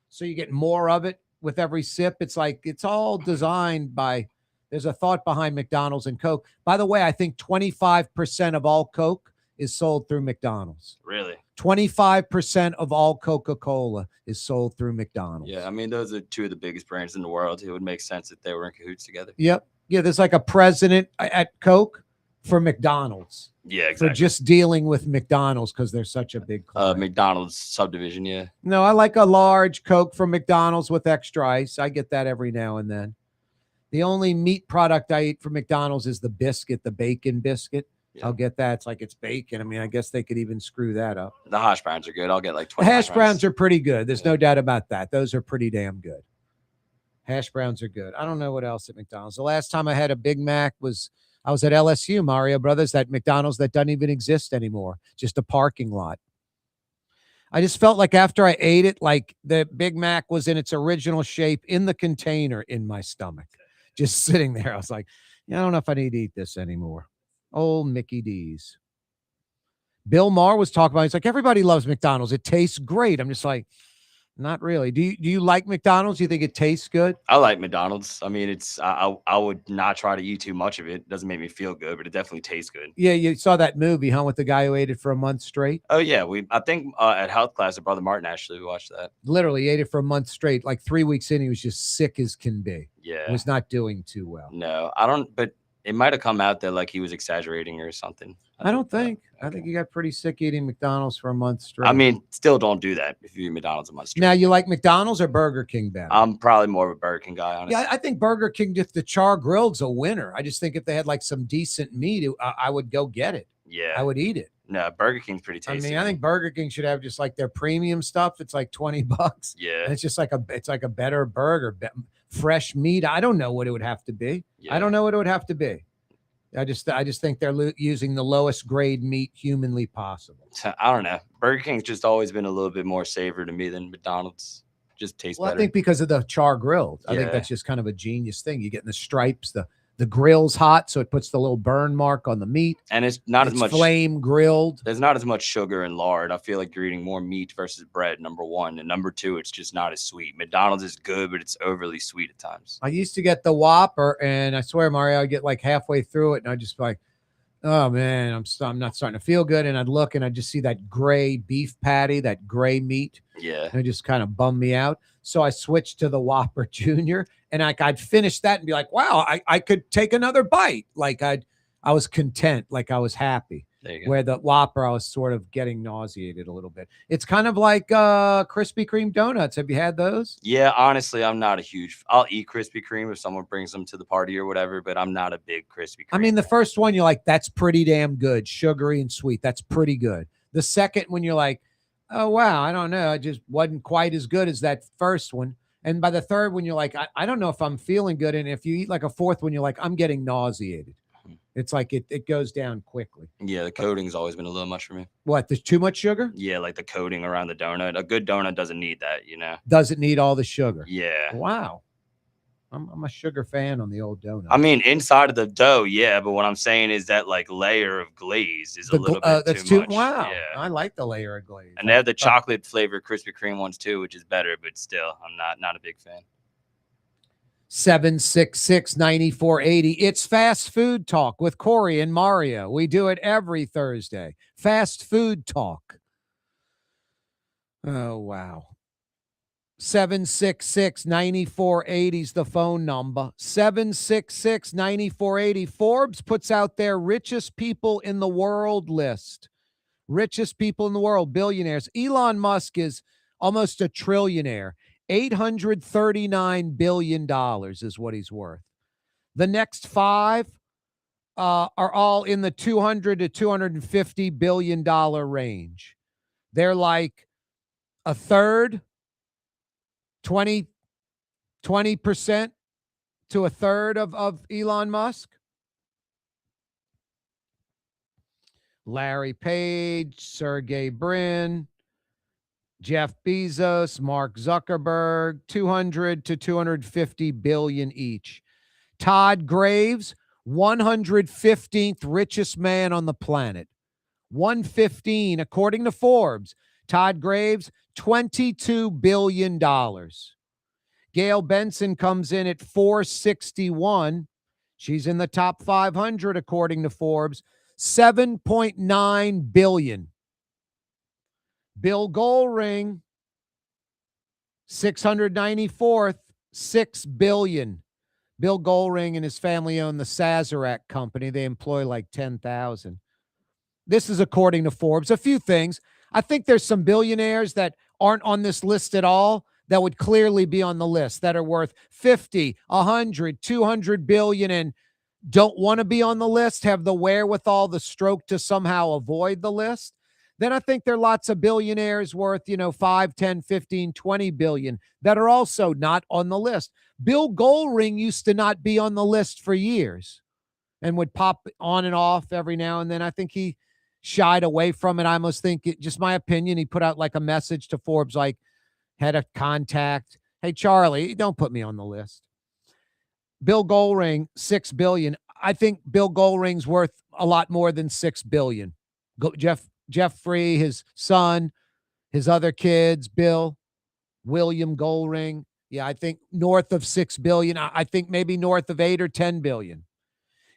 So you get more of it with every sip. It's like, it's all designed by, there's a thought behind McDonald's and Coke. By the way, I think 25% of all Coke is sold through McDonald's. Really? 25% of all Coca-Cola is sold through McDonald's. Yeah, I mean, those are two of the biggest brands in the world. It would make sense that they were in cahoots together. Yep. Yeah, there's like a president at Coke for McDonald's. Yeah, exactly. For just dealing with McDonald's because they're such a big client. McDonald's subdivision, yeah. No, I like a large Coke from McDonald's with extra ice. I get that every now and then. The only meat product I eat from McDonald's is the biscuit, the bacon biscuit. Yeah. I'll get that. It's like it's bacon. I mean, I guess they could even screw that up. The hash browns are good. I'll get like 20. The hash browns are pretty good. There's no doubt about that. Those are pretty damn good. Hash browns are good. I don't know what else at McDonald's. The last time I had a Big Mac I was at LSU, Mario Brothers, that McDonald's that doesn't even exist anymore. Just a parking lot. I just felt like after I ate it, like the Big Mac was in its original shape in the container in my stomach. Just sitting there. I was like, yeah, I don't know if I need to eat this anymore. Old Mickey D's. Bill Maher was talking about, he's like, everybody loves McDonald's. It tastes great. I'm just like, not really. Do you like McDonald's? Do you think it tastes good? I like McDonald's. I mean, I would not try to eat too much of it. It doesn't make me feel good, but it definitely tastes good. Yeah, you saw that movie, huh, with the guy who ate it for a month straight? Oh, yeah. I think at health class at Brother Martin, actually, we watched that. Literally, he ate it for a month straight. Like 3 weeks in, he was just sick as can be. Yeah. He was not doing too well. No, but it might have come out that like he was exaggerating or something. I don't think. Okay. I think he got pretty sick eating McDonald's for a month straight. I mean, still don't do that if you eat McDonald's a month straight. Now, you like McDonald's or Burger King better? I'm probably more of a Burger King guy, honestly. Yeah, I think Burger King, if the char grilled's a winner. I just think if they had like some decent meat, I would go get it. Yeah. I would eat it. No, Burger King's pretty I tasty. mean, I think Burger King should have just like their premium stuff. It's like $20. Yeah. And it's just like a better burger, fresh meat. I don't know what it would have to be. Yeah. I don't know what it would have to be. I just think they're using the lowest grade meat humanly possible. I don't know. Burger King's just always been a little bit more savor to me than McDonald's. Just tastes Well, better. I think because of the char grilled. I think Yeah. that's just kind of a genius thing. You get in the stripes, the grill's hot, so it puts the little burn mark on the meat. And it's not as much flame grilled. There's not as much sugar and lard. I feel like you're eating more meat versus bread, number one. And number two, it's just not as sweet. McDonald's is good, but it's overly sweet at times. I used to get the Whopper, and I swear, Mario, I'd get like halfway through it, and I'd just be like, oh man, I'm not starting to feel good. And I'd look and I'd just see that gray beef patty, that gray meat. Yeah. And it just kind of bummed me out. So I switched to the Whopper Junior, and I'd finish that and be like, wow, I could take another bite. Like I was content, like I was happy. There you go. Where the Whopper, I was sort of getting nauseated a little bit. It's kind of like Krispy Kreme donuts. Have you had those? Yeah, honestly, I'm not a huge. I'll eat Krispy Kreme if someone brings them to the party or whatever, but I'm not a big Krispy Kreme. I mean, the first one, you're like, that's pretty damn good. Sugary and sweet. That's pretty good. The second one, you're like, oh, wow, I don't know. It just wasn't quite as good as that first one. And by the third one, you're like, I don't know if I'm feeling good. And if you eat like a fourth one, you're like, I'm getting nauseated. It's like it goes down quickly. Yeah, the coating's always been a little much for me. What? There's too much sugar? Yeah, like the coating around the donut. A good donut doesn't need that, you know? Does it need all the sugar? Yeah. Wow. I'm a sugar fan on the old donut. I mean, inside of the dough, yeah, but what I'm saying is that like layer of glaze is a little bit that's too much. Wow. Yeah. I like the layer of glaze. And they have the chocolate flavored Krispy Kreme ones too, which is better, but still, I'm not a big fan. 766-9480. It's Fast Food Talk with Corey and Mario. We do it every Thursday. Fast Food Talk. Oh, wow. 766-9480 is the phone number. 766-9480. Forbes puts out their richest people in the world list. Richest people in the world, billionaires. Elon Musk is almost a trillionaire. $839 billion is what he's worth. The next five are all in the $200 to $250 billion range. They're like a third, 20% to a third of Elon Musk. Larry Page, Sergey Brin, Jeff Bezos, Mark Zuckerberg, 200 to 250 billion each. Todd Graves, 115th richest man on the planet. 115, according to Forbes. Todd Graves, $22 billion. Gail Benson comes in at 461. She's in the top 500, according to Forbes. $7.9 billion. Bill Goldring, 694th, $6 billion. Bill Goldring and his family own the Sazerac company. They employ like 10,000. This is according to Forbes. A few things. I think there's some billionaires that aren't on this list at all that would clearly be on the list that are worth 50, 100, 200 billion and don't want to be on the list, have the wherewithal, the stroke to somehow avoid the list. Then I think there are lots of billionaires worth, 5, 10, 15, 20 billion that are also not on the list. Bill Goldring used to not be on the list for years and would pop on and off every now and then. I think he shied away from it. I almost think, just my opinion, he put out like a message to Forbes, like, had a contact. Hey, Charlie, don't put me on the list. Bill Goldring, $6 billion. I think Bill Goldring's worth a lot more than $6 billion. Jeffrey, his son, his other kids, Bill, William Goldring. Yeah, I think north of $6 billion. I think maybe north of 8 or 10 billion.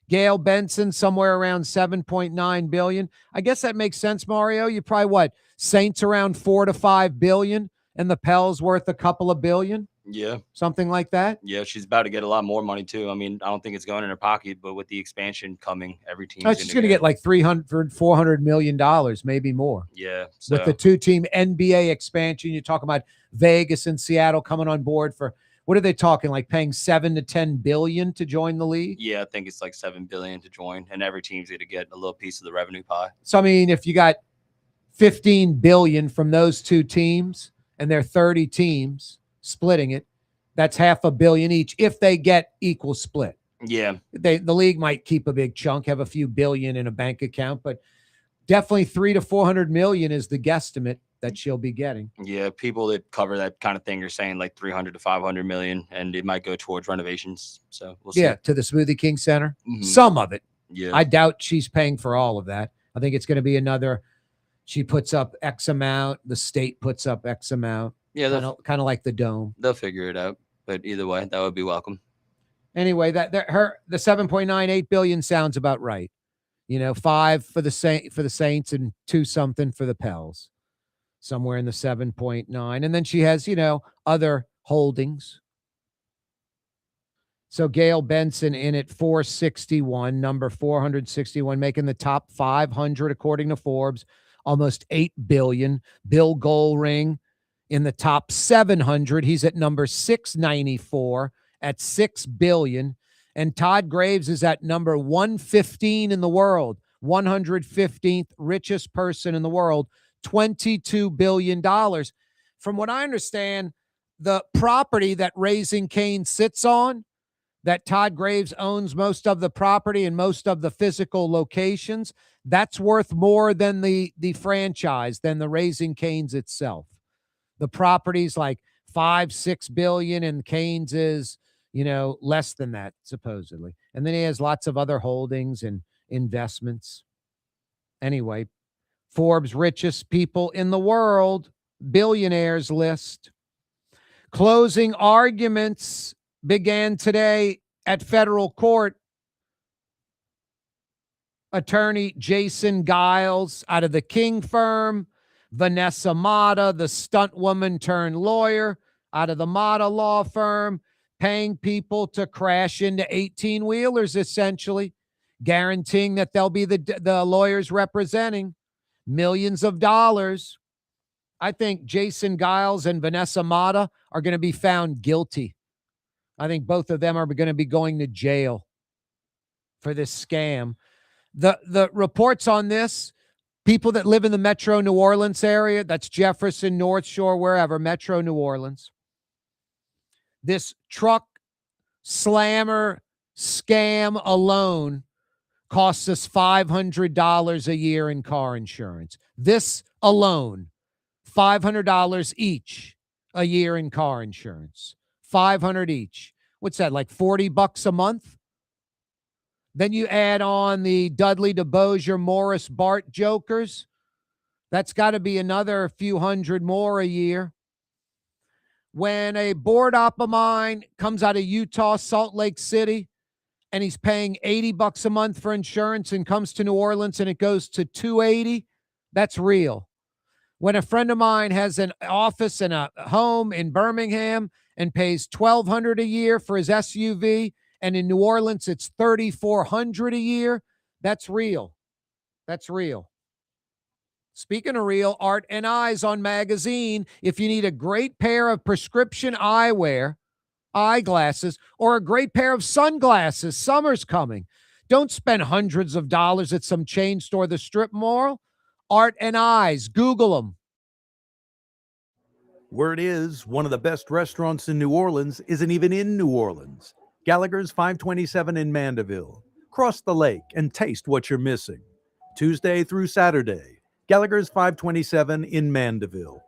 Gail Benson, somewhere around 7.9 billion. I guess that makes sense, Mario. You probably Saints around 4 to 5 billion, and the Pell's worth a couple of billion. Yeah. Something like that. Yeah, she's about to get a lot more money too. I mean, I don't think it's going in her pocket, but with the expansion coming, every team's Oh, she's going to get like $300-400 million, maybe more. Yeah. With the 2-team NBA expansion, you're talking about Vegas and Seattle coming on board for, what are they talking, like paying $7 to $10 billion to join the league? Yeah, I think it's like $7 billion to join, and every team's going to get a little piece of the revenue pie. So I mean, if you got $15 billion from those two teams, and they're 30 teams splitting it, that's $500 million each if they get equal split. Yeah. The league might keep a big chunk, have a few billion in a bank account, but definitely $300 to $400 million is the guesstimate that she'll be getting. Yeah, people that cover that kind of thing are saying like 300 to 500 million, and it might go towards renovations. So we'll see. Yeah, to the Smoothie King Center. Mhm. Some of it. Yeah. I doubt she's paying for all of that. I think it's going to be another, she puts up X amount, the state puts up X amount. Yeah, kind of like the dome. They'll figure it out. But either way, that would be welcome. Anyway, the 7.98 billion sounds about right. You know, 5 for the Saints and 2 something for the Pels. Somewhere in the 7.9. And then she has, you know, other holdings. So Gail Benson in at 461, number 461, making the top 500 according to Forbes, almost 8 billion. Bill Goldring in the top 700. He's at number 694 at 6 billion. And Todd Graves is at number 115 in the world, 115th richest person in the world, $22 billion. From what I understand, the property that Raising Cane sits on, that Todd Graves owns most of the property and most of the physical locations, that's worth more than the franchise, than the Raising Canes itself. The property's like 5-6 billion, and Canes is, you know, less than that, supposedly. And then he has lots of other holdings and investments. Anyway, Forbes' richest people in the world, billionaires list. Closing arguments began today at federal court. Attorney Jason Giles out of the King firm, Vanessa Mata, the stunt woman turned lawyer out of the Mata law firm, paying people to crash into 18-wheelers, essentially, guaranteeing that they'll be the lawyers representing millions of dollars. I think Jason Giles and Vanessa Mata are going to be found guilty. I think both of them are going to be going to jail for this scam. The reports on this, people that live in the Metro New Orleans area, that's Jefferson, North Shore, wherever, Metro New Orleans. This truck slammer scam alone costs us $500 a year in car insurance. This alone, $500 each a year in car insurance. $500 each. What's that, like $40 a month? Then you add on the Dudley DeBosier, Morris Bart jokers. That's got to be another few hundred more a year. When a board op of mine comes out of Utah, Salt Lake City, and he's paying $80 a month for insurance and comes to New Orleans and it goes to $280, that's real. When a friend of mine has an office and a home in Birmingham and pays $1,200 a year for his SUV, and in New Orleans it's $3,400 a year, that's real. That's real. Speaking of real, Art and Eyes on Magazine, if you need a great pair of prescription eyewear, eyeglasses, or a great pair of sunglasses, summer's coming. Don't spend hundreds of dollars at some chain store, the strip mall. Art and Eyes, Google them. Word is, one of the best restaurants in New Orleans isn't even in New Orleans. Gallagher's 527 in Mandeville. Cross the lake and taste what you're missing. Tuesday through Saturday, Gallagher's 527 in Mandeville.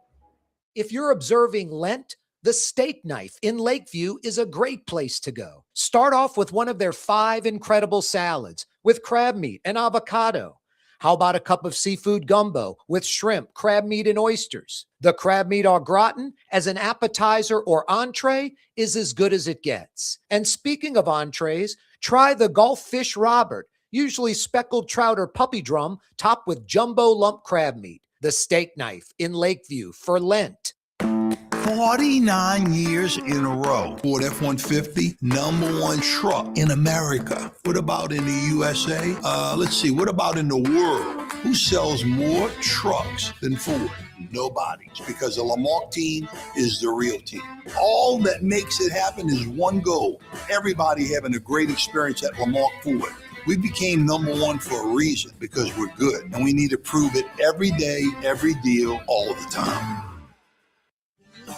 If you're observing Lent, the Steak Knife in Lakeview is a great place to go. Start off with one of their 5 incredible salads with crab meat and avocado. How about a cup of seafood gumbo with shrimp, crab meat, and oysters? The crab meat au gratin as an appetizer or entree is as good as it gets. And speaking of entrees, try the Gulf Fish Robert, usually speckled trout or puppy drum, topped with jumbo lump crab meat. The Steak Knife in Lakeview for Lent. 49 years in a row. Ford F-150, #1 truck in America. What about in the USA? Let's see, what about in the world? Who sells more trucks than Ford? Nobody. It's because the Lamarck team is the real team. All that makes it happen is one goal. Everybody having a great experience at Lamarck Ford. We became #1 for a reason, because we're good. And we need to prove it every day, every deal, all the time.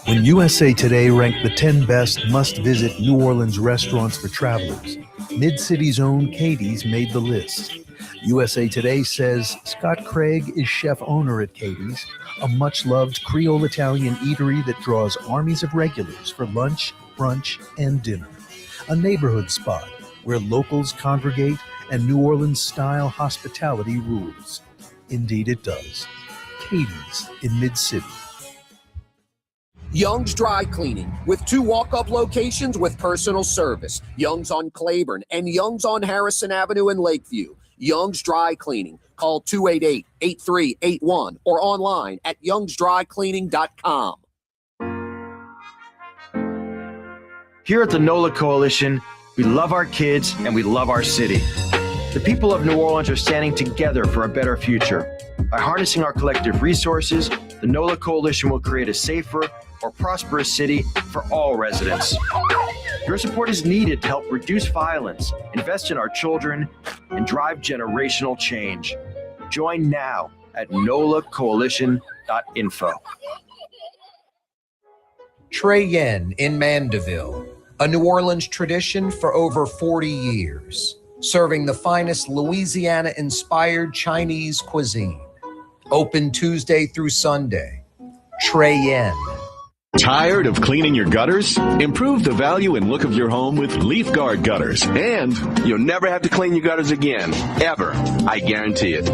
When USA Today ranked the 10 best must-visit New Orleans restaurants for travelers, Mid-City's own Katie's made the list. USA Today says Scott Craig is chef-owner at Katie's, a much-loved Creole Italian eatery that draws armies of regulars for lunch, brunch, and dinner. A neighborhood spot where locals congregate and New Orleans-style hospitality rules. Indeed it does. Katie's in Mid-City. Young's Dry Cleaning, with 2 walk-up locations with personal service. Young's on Claiborne and Young's on Harrison Avenue in Lakeview. Young's Dry Cleaning. Call 288-8381 or online at youngsdrycleaning.com. Here at the NOLA Coalition, we love our kids and we love our city. The people of New Orleans are standing together for a better future. By harnessing our collective resources, the NOLA Coalition will create a safer, more prosperous city for all residents. Your support is needed to help reduce violence, invest in our children, and drive generational change. Join now at nolacoalition.info. Trey Yen in Mandeville, a New Orleans tradition for over 40 years, serving the finest Louisiana-inspired Chinese cuisine. Open Tuesday through Sunday. Trey Yen. Tired of cleaning your gutters? Improve the value and look of your home with Leaf Guard gutters. And you'll never have to clean your gutters again, ever. I guarantee it.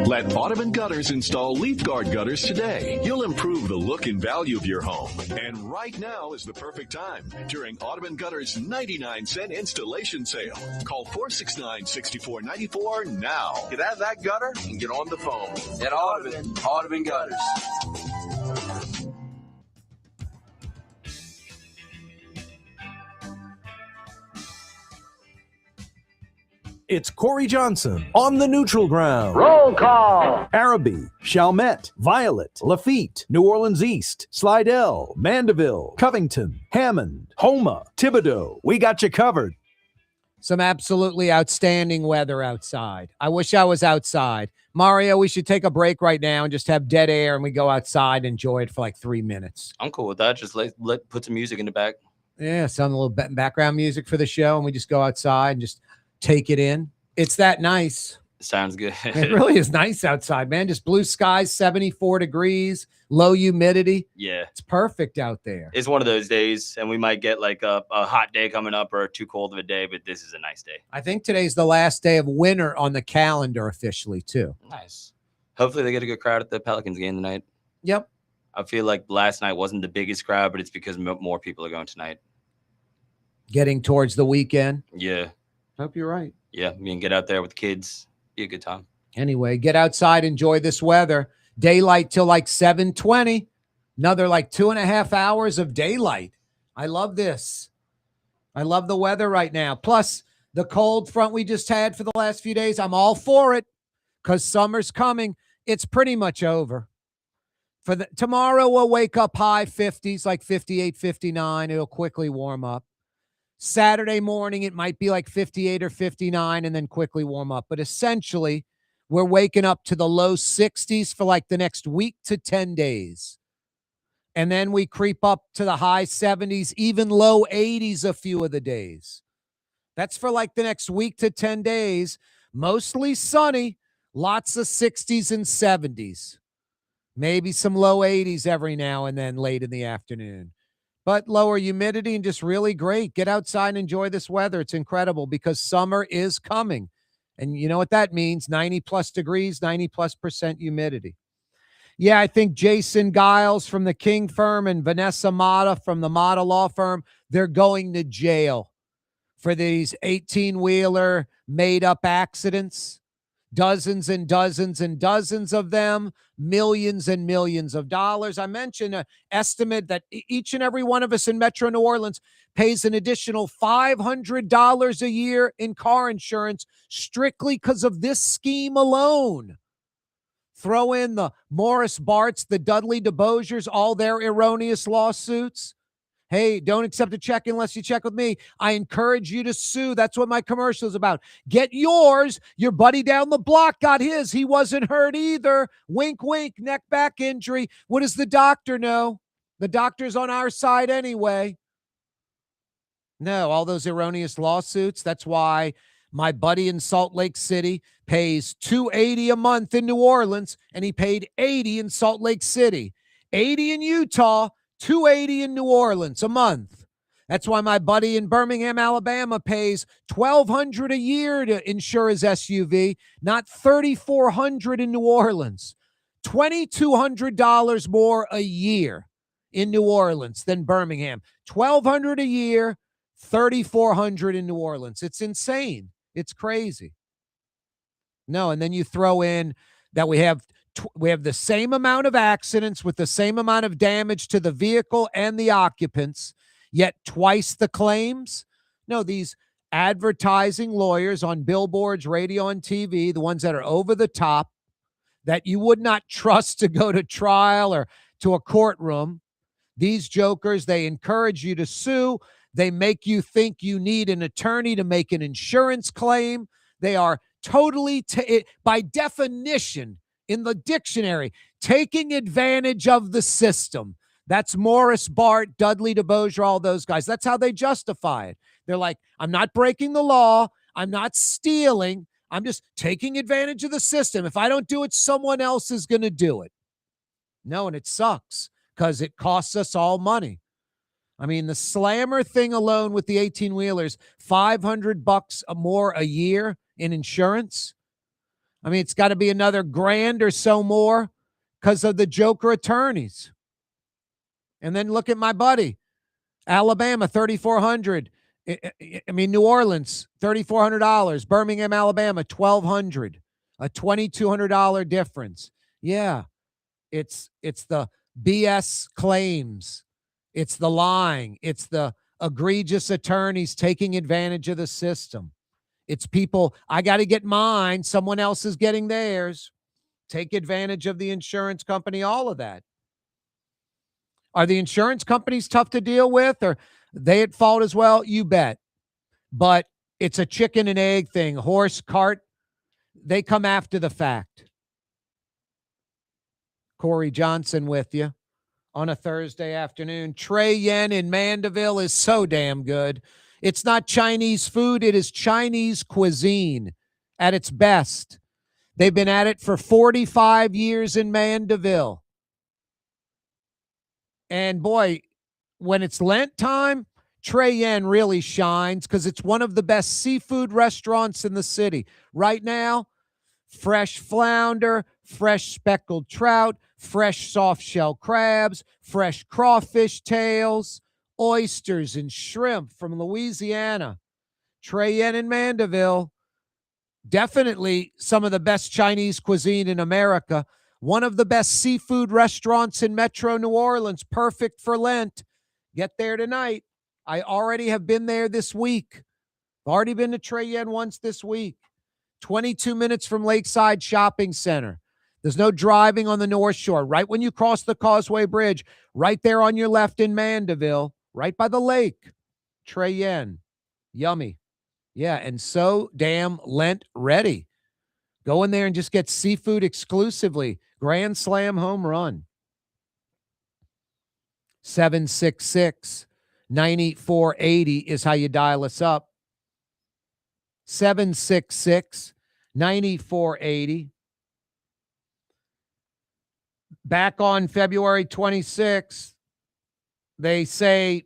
Let Audubon Gutters install Leaf Guard gutters today. You'll improve the look and value of your home. And right now is the perfect time during Audubon Gutters 99-cent installation sale. Call 469-6494 now. Get out of that gutter and get on the phone. At Audubon Gutters. It's Corey Johnson on the neutral ground. Roll call. Arabi, Chalmette, Violet, Lafitte, New Orleans East, Slidell, Mandeville, Covington, Hammond, Homa, Thibodeau. We got you covered. Some absolutely outstanding weather outside. I wish I was outside. Mario, we should take a break right now and just have dead air and we go outside and enjoy it for like 3 minutes. I'm cool with that. Just put some music in the back. Yeah, some little background music for the show, and we just go outside and just take it in. It's that nice. Sounds good. It really is nice outside, man. Just blue skies, 74 degrees, low humidity. Yeah. It's perfect out there. It's one of those days, and we might get like a hot day coming up or too cold of a day, but this is a nice day. I think today's the last day of winter on the calendar officially, too. Nice. Hopefully they get a good crowd at the Pelicans game tonight. Yep. I feel like last night wasn't the biggest crowd, but it's because more people are going tonight. Getting towards the weekend. Yeah. Hope you're right. Yeah, me and get out there with the kids. Be a good time. Anyway, get outside, enjoy this weather. Daylight till like 7:20. Another like 2.5 hours of daylight. I love this. I love the weather right now. Plus, the cold front we just had for the last few days, I'm all for it because summer's coming. It's pretty much over. Tomorrow we'll wake up high 50s, like 58, 59. It'll quickly warm up. Saturday morning, it might be like 58 or 59 and then quickly warm up. But essentially, we're waking up to the low 60s for like the next week to 10 days. And then we creep up to the high 70s, even low 80s a few of the days. That's for like the next week to 10 days. Mostly sunny, lots of 60s and 70s. Maybe some low 80s every now and then late in the afternoon. But lower humidity and just really great. Get outside and enjoy this weather. It's incredible because summer is coming. And you know what that means? 90+ degrees, 90+% humidity. Yeah, I think Jason Giles from the King firm and Vanessa Mata from the Mata Law firm, they're going to jail for these 18-wheeler made-up accidents. Dozens and dozens and dozens of them, millions and millions of dollars. I mentioned an estimate that each and every one of us in Metro New Orleans pays an additional $500 a year in car insurance strictly because of this scheme alone. Throw in the Morris Barts, the Dudley DeBosiers, all their erroneous lawsuits. Hey, don't accept a check unless you check with me. I encourage you to sue. That's what my commercial is about. Get yours. Your buddy down the block got his. He wasn't hurt either. Wink, wink, neck, back injury. What does the doctor know? The doctor's on our side anyway. No, all those erroneous lawsuits. That's why my buddy in Salt Lake City pays $280 a month in New Orleans, and he paid $80 in Salt Lake City, $80 in Utah, $280 in New Orleans a month. That's why my buddy in Birmingham, Alabama pays $1,200 a year to insure his SUV, not $3,400 in New Orleans. $2,200 more a year in New Orleans than Birmingham. $1,200 a year, $3,400 in New Orleans. It's insane. It's crazy. No, and then you throw in that we have the same amount of accidents with the same amount of damage to the vehicle and the occupants, yet twice the claims. No, these advertising lawyers on billboards, radio, and TV, the ones that are over the top, that you would not trust to go to trial or to a courtroom. These jokers, they encourage you to sue. They make you think you need an attorney to make an insurance claim. They are totally, by definition, in the dictionary, taking advantage of the system. That's Morris Bart, Dudley DeBosier, all those guys. That's how they justify it. They're like, I'm not breaking the law. I'm not stealing. I'm just taking advantage of the system. If I don't do it, someone else is going to do it. No, and it sucks because it costs us all money. I mean, the slammer thing alone with the 18-wheelers, $500 more a year in insurance. I mean, it's got to be another $1,000 or so more because of the joker attorneys. And then look at my buddy, Alabama, $3,400. I mean, New Orleans, $3,400. Birmingham, Alabama, $1,200. A $2,200 difference. Yeah, it's the BS claims. It's the lying. It's the egregious attorneys taking advantage of the system. It's people, I got to get mine. Someone else is getting theirs. Take advantage of the insurance company, all of that. Are the insurance companies tough to deal with? Or they at fault as well? You bet. But it's a chicken and egg thing. Horse, cart, they come after the fact. Corey Johnson with you on a Thursday afternoon. Trey Yen in Mandeville is so damn good. It's not Chinese food. It is Chinese cuisine at its best. They've been at it for 45 years in Mandeville. And boy, when it's Lent time, Trey Yen really shines because it's one of the best seafood restaurants in the city. Right now, fresh flounder, fresh speckled trout, fresh soft shell crabs, fresh crawfish tails, oysters and shrimp from Louisiana. Trey Yen in Mandeville. Definitely some of the best Chinese cuisine in America. One of the best seafood restaurants in Metro New Orleans. Perfect for Lent. Get there tonight. I already have been there this week. I've already been to Trey Yen once this week. 22 minutes from Lakeside Shopping Center. There's no driving on the North Shore. Right when you cross the Causeway Bridge, right there on your left in Mandeville, right by the lake. Trey Yen. Yummy. Yeah, and so damn Lent ready. Go in there and just get seafood exclusively. Grand Slam home run. 766-9480 is how you dial us up. 766-9480. Back on February 26th, they say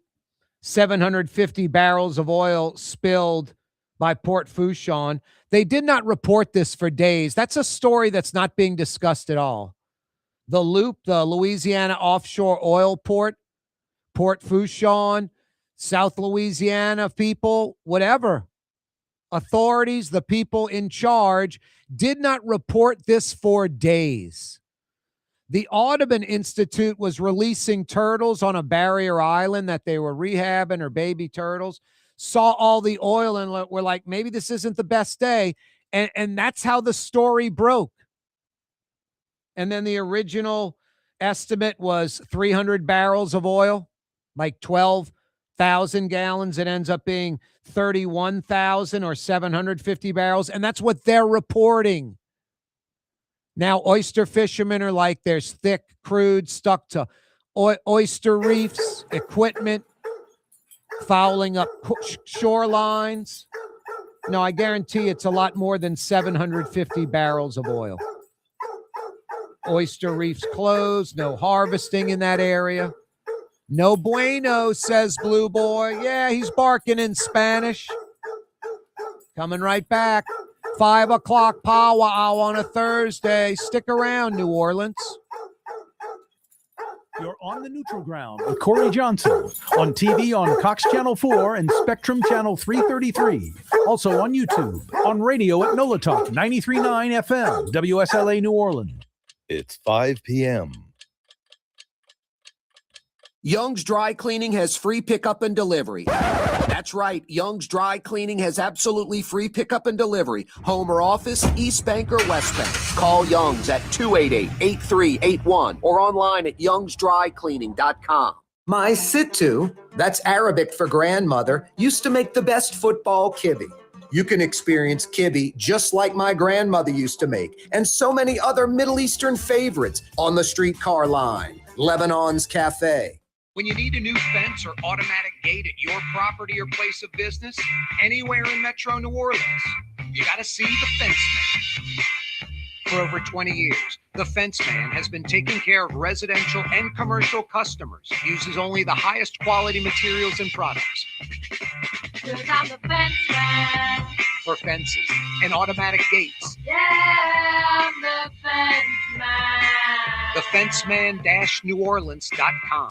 750 barrels of oil spilled by Port Fourchon. They did not report this for days. That's a story that's not being discussed at all. The Loop, the Louisiana offshore oil port, Port Fourchon, South Louisiana people, whatever. authorities, the people in charge, did not report this for days. The Audubon Institute was releasing turtles on a barrier island that they were rehabbing, or baby turtles, saw all the oil and were like, maybe this isn't the best day. And that's how the story broke. And then the original estimate was 300 barrels of oil, like 12,000 gallons. It ends up being 31,000 or 750 barrels. And that's what they're reporting. Now, oyster fishermen are like, there's thick crude stuck to oyster reefs, equipment, fouling up shorelines. No, I guarantee it's a lot more than 750 barrels of oil. Oyster reefs closed, no harvesting in that area. No bueno, says Blue Boy. Yeah, he's barking in Spanish. Coming right back. 5 o'clock power hour on a Thursday. Stick around, New Orleans. You're on the neutral ground with Corey Johnson on TV on Cox Channel 4 and Spectrum Channel 333. Also on YouTube, on radio at NOLA Talk 93.9 FM, WSLA New Orleans. It's 5 p.m. Young's Dry Cleaning has free pickup and delivery. That's right. Young's Dry Cleaning has absolutely free pickup and delivery. Home or office, East Bank or West Bank. Call Young's at 288-8381 or online at youngsdrycleaning.com. My Sittu, that's Arabic for grandmother, used to make the best football kibbe. You can experience kibbe just like my grandmother used to make, and so many other Middle Eastern favorites on the streetcar line. Lebanon's Cafe. When you need a new fence or automatic gate at your property or place of business, anywhere in Metro New Orleans, you got to see the Fence Man. For over 20 years, the Fence Man has been taking care of residential and commercial customers, uses only the highest quality materials and products. Cause I'm the Fence Man. For fences and automatic gates. Yeah, I'm the Fence Man. TheFenceman-NewOrleans.com.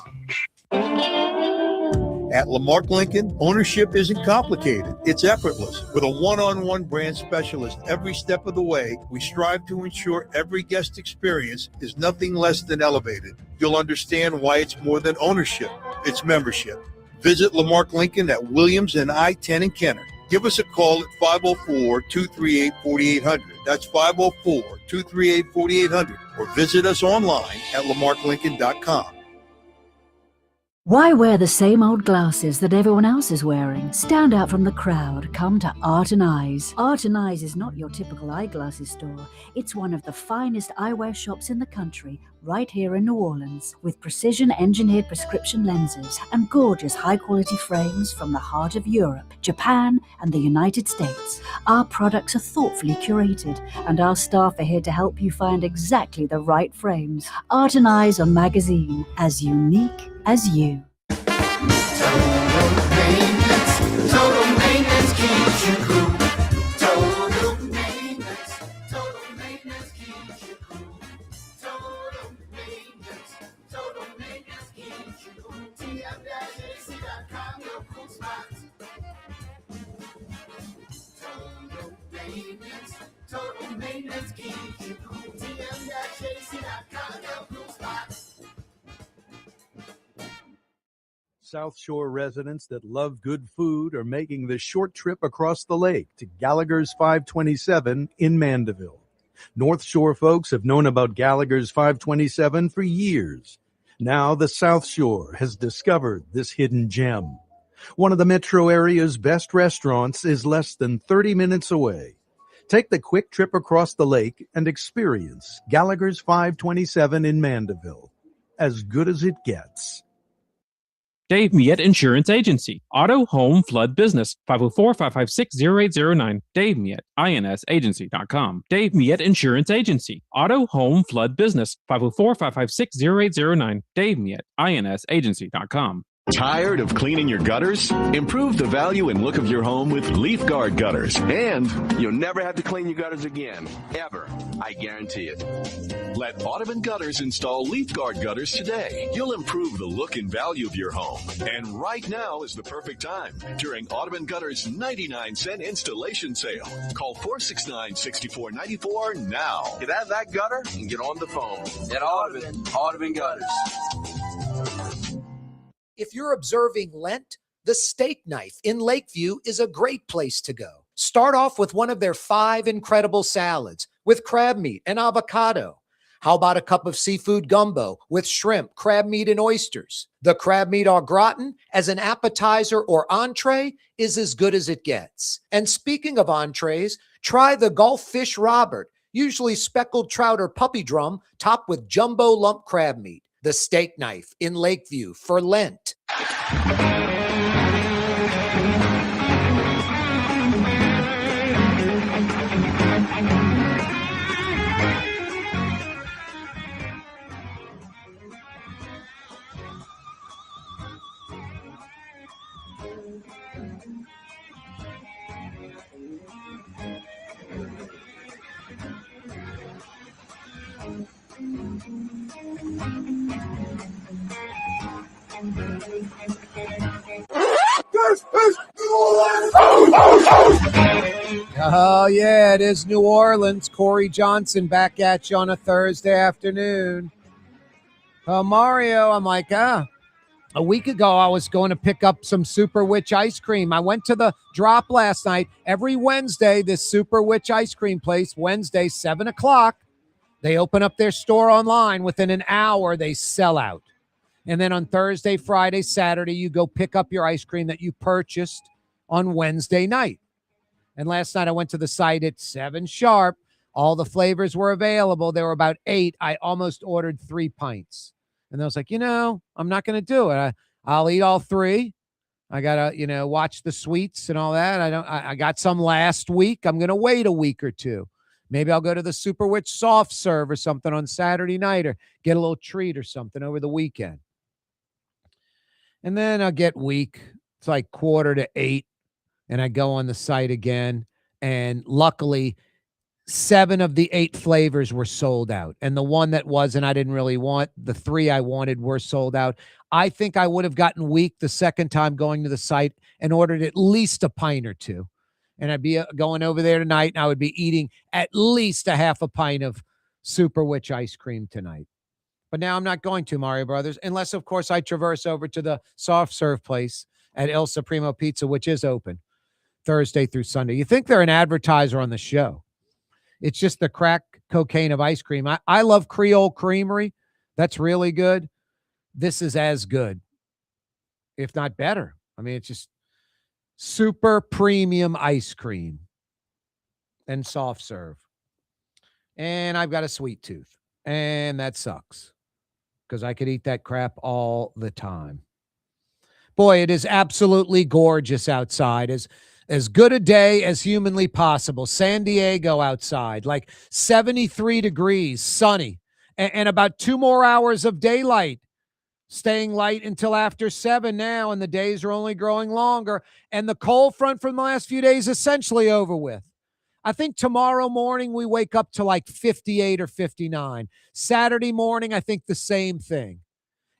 At Lamarck Lincoln, ownership isn't complicated. It's effortless. With a one-on-one brand specialist every step of the way, we strive to ensure every guest experience is nothing less than elevated. You'll understand why it's more than ownership. It's membership. Visit Lamarck Lincoln at Williams and I-10 in Kenner. Give us a call at 504-238-4800. That's 504-238-4800. Or visit us online at lamarcklincoln.com. Why wear the same old glasses that everyone else is wearing? Stand out from the crowd. Come to Art and Eyes. Art and Eyes is not your typical eyeglasses store. It's one of the finest eyewear shops in the country, right here in New Orleans, with precision-engineered prescription lenses and gorgeous high-quality frames from the heart of Europe, Japan, and the United States. Our products are thoughtfully curated, and our staff are here to help you find exactly the right frames. Art and Eyes on magazine, as unique as you. Total maintenance keeps you cool. Total maintenance keeps you cool. Total maintenance keeps you cool. TM-AC.com, your cool spots. Total maintenance keeps you cool. TM-AC.com, your cool spots. South Shore residents that love good food are making the short trip across the lake to Gallagher's 527 in Mandeville. North Shore folks have known about Gallagher's 527 for years. Now the South Shore has discovered this hidden gem. One of the metro area's best restaurants is less than 30 minutes away. Take the quick trip across the lake and experience Gallagher's 527 in Mandeville. As good as it gets. Dave Miette Insurance Agency. Auto, home, flood, business. 504-556-0809. Dave Miette, INSagency.com. Dave Miette Insurance Agency. Auto, home, flood, business. 504-556-0809. Dave Miette, INSagency.com. Tired of cleaning your gutters? Improve the value and look of your home with Leaf Guard gutters. And you'll never have to clean your gutters again, ever. I guarantee it. Let Audubon Gutters install Leaf Guard gutters today. You'll improve the look and value of your home. And right now is the perfect time during Audubon Gutters 99-cent installation sale. Call 469-6494 now. Get out of that gutter and get on the phone. At Audubon Gutters. If you're observing Lent, the steak knife in Lakeview is a great place to go. Start off with one of their 5 incredible salads with crab meat and avocado. How about a cup of seafood gumbo with shrimp, crab meat, and oysters? The crab meat au gratin as an appetizer or entree is as good as it gets. And speaking of entrees, try the Gulf Fish Robert, usually speckled trout or puppy drum, topped with jumbo lump crab meat. The steak knife in Lakeview for Lent. Oh, yeah, it is New Orleans. Corey Johnson back at you on a Thursday afternoon. Mario, I'm like, a week ago I was going to pick up some Super Witch ice cream. I went to the drop last night. Every Wednesday, this Super Witch ice cream place, Wednesday, 7 o'clock, they open up their store online. Within an hour, they sell out. And then on Thursday, Friday, Saturday, you go pick up your ice cream that you purchased on Wednesday night. And last night I went to the site at 7 sharp. All the flavors were available. There were about 8. I almost ordered 3 pints. And I was like, I'm not going to do it. I'll eat all 3. I got to, watch the sweets and all that. I got some last week. I'm going to wait a week or two. Maybe I'll go to the Super Witch soft serve or something on Saturday night or get a little treat or something over the weekend. And then I'll get weak. It's like 7:45. And I go on the site again. And luckily, 7 of the 8 flavors were sold out. And the one that wasn't, I didn't really want. The 3 I wanted were sold out. I think I would have gotten weak the second time going to the site and ordered at least a pint or 2. And I'd be going over there tonight, and I would be eating at least a half a pint of Super Witch ice cream tonight. But now I'm not going to, Mario Brothers, unless, of course, I traverse over to the soft serve place at El Supremo Pizza, which is open Thursday through Sunday. You think they're an advertiser on the show. It's just the crack cocaine of ice cream. I love Creole Creamery. That's really good. This is as good, if not better. I mean, it's just super premium ice cream and soft serve. And I've got a sweet tooth, and that sucks because I could eat that crap all the time. Boy, it is absolutely gorgeous outside. As good a day as humanly possible. San Diego outside, like 73 degrees, sunny, and about 2 more hours of daylight. Staying light until after 7 now, and the days are only growing longer. And the cold front from the last few days essentially over with. I think tomorrow morning we wake up to like 58 or 59. Saturday morning, I think the same thing.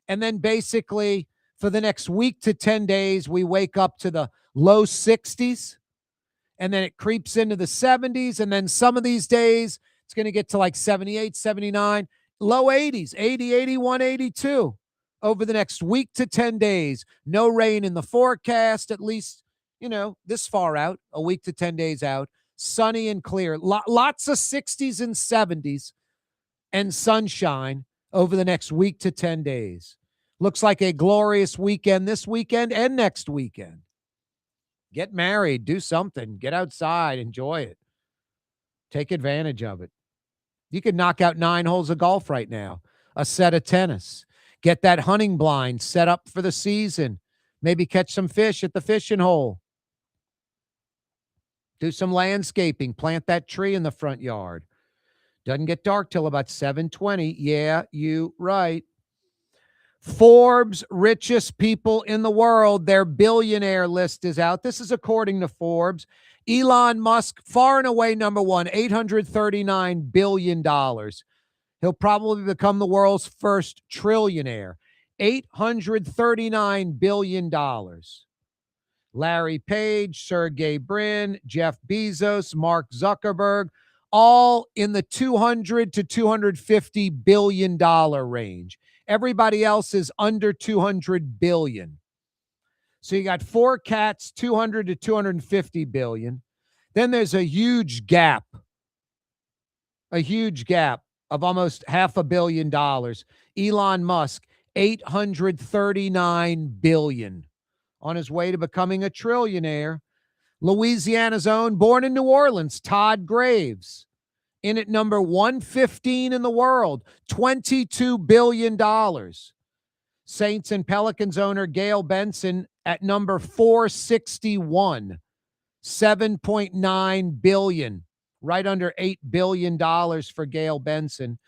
And then basically for the next week to 10 days, we wake up to the low 60s. And then it creeps into the 70s. And then some of these days, it's going to get to like 78, 79, low 80s, 80, 81, 82. Over the next week to 10 days. No rain in the forecast, at least, this far out, a week to 10 days out. Sunny and clear. Lots of 60s and 70s and sunshine over the next week to 10 days. Looks like a glorious weekend this weekend and next weekend. Get married, do something, get outside, enjoy it. Take advantage of it. You could knock out 9 holes of golf right now, a set of tennis. Get that hunting blind set up for the season. Maybe catch some fish at the fishing hole. Do some landscaping. Plant that tree in the front yard. Doesn't get dark till about 7:20. Yeah, you right. Forbes richest people in the world, their billionaire list is out. This is according to Forbes. Elon Musk, far and away number one, $839 billion. He'll probably become the world's first trillionaire. $839 billion. Larry Page, Sergey Brin, Jeff Bezos, Mark Zuckerberg, all in the $200 to $250 billion range. Everybody else is under 200 billion. So you got four cats, 200 to 250 billion. Then there's a huge gap of almost $500 million. Elon Musk, 839 billion, on his way to becoming a trillionaire. Louisiana's own, born in New Orleans, Todd Graves, in at number 115 in the world, $22 billion. Saints and Pelicans owner Gail Benson at number 461, $7.9 billion, right under $8 billion for Gail Benson.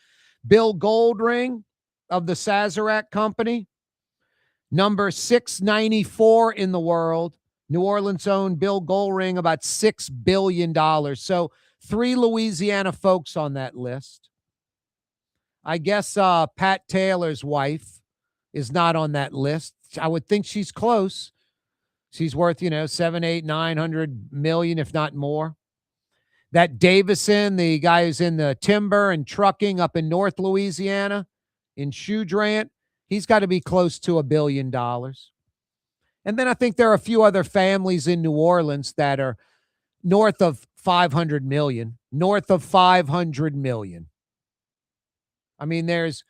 Bill Goldring of the Sazerac Company, number 694 in the world. New Orleans owned Bill Goldring, about $6 billion. So 3 Louisiana folks on that list. I guess Pat Taylor's wife is not on that list. I would think she's close. She's worth, 7, 8, 900 million, if not more. That Davison, the guy who's in the timber and trucking up in North Louisiana, in Shoudrant, he's got to be close to $1 billion. And then I think there are a few other families in New Orleans that are north of 500 million. I mean, there's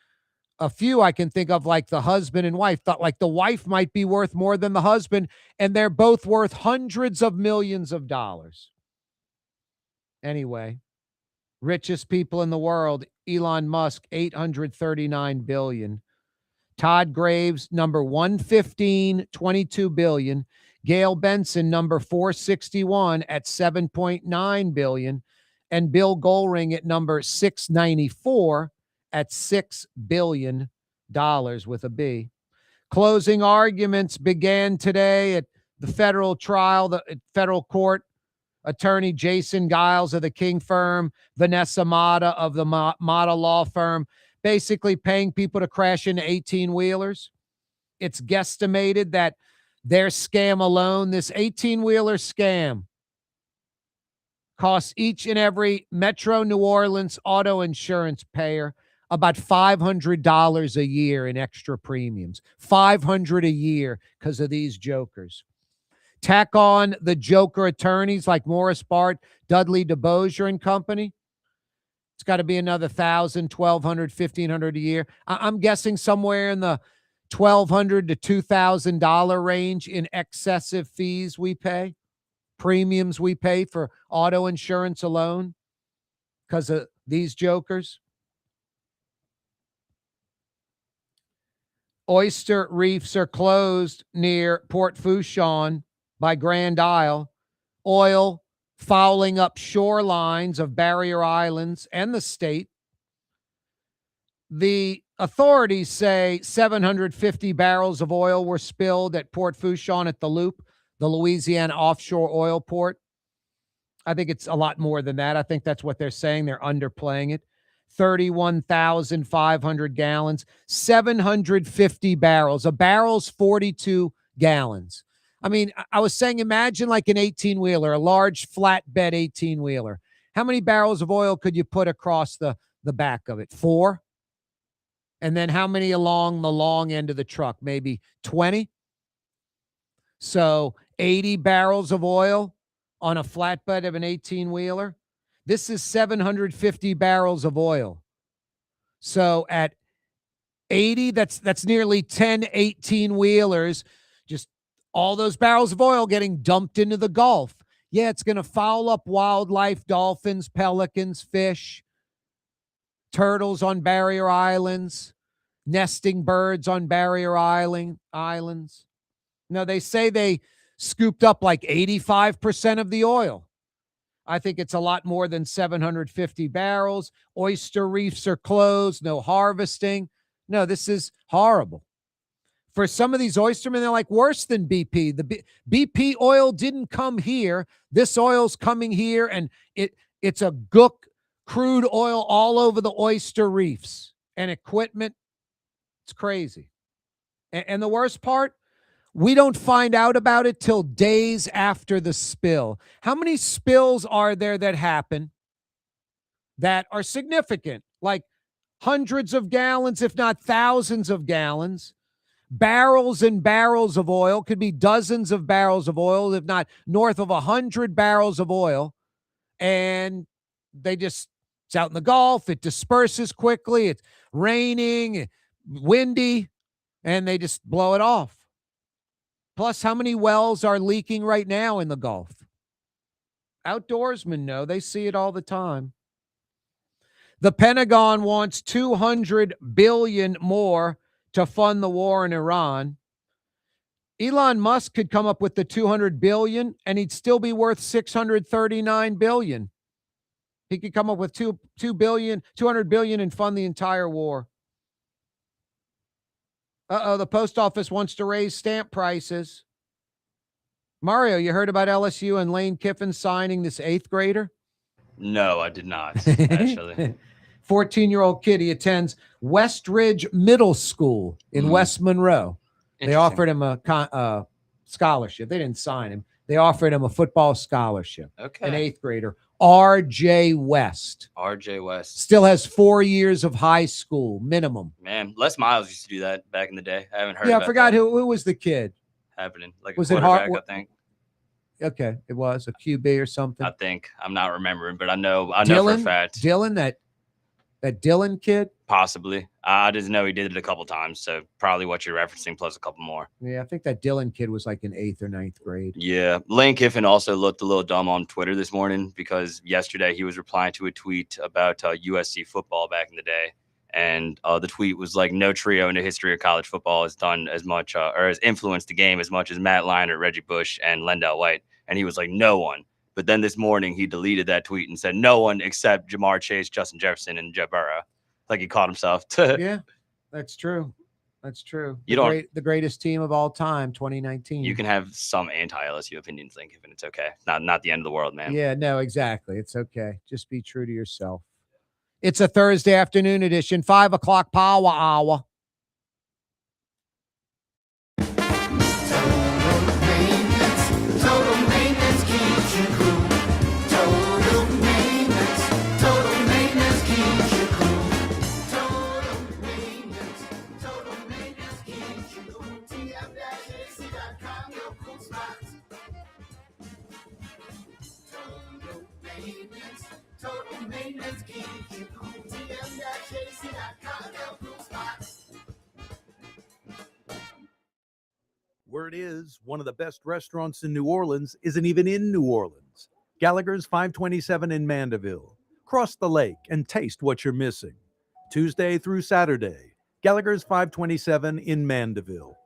a few I can think of, like the husband and wife. Thought like the wife might be worth more than the husband, and they're both worth hundreds of millions of dollars. Anyway, richest people in the world, Elon Musk, 839 billion. Todd Graves, number 115, 22 billion. Gail Benson, number 461 at 7.9 billion. And Bill Goldring at number 694 at $6 billion with a B. Closing arguments began today at the federal trial, the federal court. Attorney Jason Giles of the King firm, Vanessa Mata of the Mata law firm, basically paying people to crash into 18-wheelers. It's guesstimated that their scam alone, this 18-wheeler scam, costs each and every Metro New Orleans auto insurance payer about $500 a year in extra premiums. $500 a year because of these jokers. Tack on the joker attorneys like Morris Bart, Dudley DeBosier and company. It's got to be another $1,000, $1,200, $1,500 a year. I'm guessing somewhere in the $1,200 to $2,000 range in excessive fees we pay, premiums we pay for auto insurance alone because of these jokers. Oyster reefs are closed near Port Fourchon by Grand Isle. Oil fouling up shorelines of barrier islands and the state. The authorities say 750 barrels of oil were spilled at Port Fourchon at the Loop, the Louisiana offshore oil port. I think it's a lot more than that. I think that's what they're saying. They're underplaying it. 31,500 gallons, 750 barrels. A barrel's 42 gallons. I mean, I was saying, imagine like an 18-wheeler, a large flatbed 18-wheeler. How many barrels of oil could you put across the back of it? 4? And then how many along the long end of the truck? Maybe 20? So 80 barrels of oil on a flatbed of an 18-wheeler. This is 750 barrels of oil. So at 80, that's nearly 10 18-wheelers. Just all those barrels of oil getting dumped into the Gulf. Yeah, it's going to foul up wildlife, dolphins, pelicans, fish, turtles on barrier islands, nesting birds on barrier islands. No, they say they scooped up like 85% of the oil. I think it's a lot more than 750 barrels. Oyster reefs are closed, no harvesting. No, this is horrible. for some of these oystermen, they're like worse than BP. The BP oil didn't come here. This oil's coming here, and it's a gook crude oil all over the oyster reefs and equipment. It's crazy. And the worst part, we don't find out about it till days after the spill. How many spills are there that happen that are significant, like hundreds of gallons, if not thousands of gallons, barrels and barrels of oil, could be dozens of barrels of oil, if not north of 100 barrels of oil, and it's out in the Gulf, it disperses quickly, it's raining, windy, and they just blow it off. Plus, how many wells are leaking right now in the Gulf? Outdoorsmen know. They see it all the time. The Pentagon wants $200 billion more to fund the war in Iran. Elon Musk could come up with the $200 billion, and he'd still be worth $639 billion. He could come up with $200 billion and fund the entire war. The post office wants to raise stamp prices. Mario, you heard about LSU and Lane Kiffin signing this 8th grader? No, I did not, actually. 14-year-old kid. He attends Westridge Middle School in West Monroe. They offered him a scholarship. They didn't sign him. They offered him a football scholarship. Okay. An 8th grader. R.J. West. R.J. West. Still has 4 years of high school minimum. Man, Les Miles used to do that back in the day. I haven't heard Yeah, about I forgot that who was the kid. happening. Like Was a it quarterback, Hart- I think. Okay, it was a QB or something. I think. I'm not remembering, but I know for a Dylan, fact. Dylan, that Dylan kid? Possibly. I just know he did it a couple times, so probably what you're referencing plus a couple more. Yeah, I think that Dylan kid was like in 8th or 9th grade. Yeah. Lane Kiffin also looked a little dumb on Twitter this morning because yesterday he was replying to a tweet about USC football back in the day. And the tweet was like, no trio in the history of college football has done as much or has influenced the game as much as Matt Leinart, Reggie Bush, and Lendell White. And he was like, no one. But then this morning he deleted that tweet and said, no one except Jamar Chase, Justin Jefferson, and Joe Burrow. Like he caught himself. Yeah, that's true. That's true. The greatest team of all time, 2019. You can have some anti-LSU opinions, Lane Kiffin. It's okay. Not the end of the world, man. Yeah, no, exactly. It's okay. Just be true to yourself. It's a Thursday afternoon edition, 5 o'clock power hour. Total maintenance keeps you cool. Total maintenance keeps you cool. Total maintenance keeps you cool. TM-AC.com, your cool spots. Total maintenance keeps you cool. TM-AC.com, your cool spots. Word is, one of the best restaurants in New Orleans isn't even in New Orleans. Gallagher's 527 in Mandeville. Cross the lake and taste what you're missing. Tuesday through Saturday, Gallagher's 527 in Mandeville.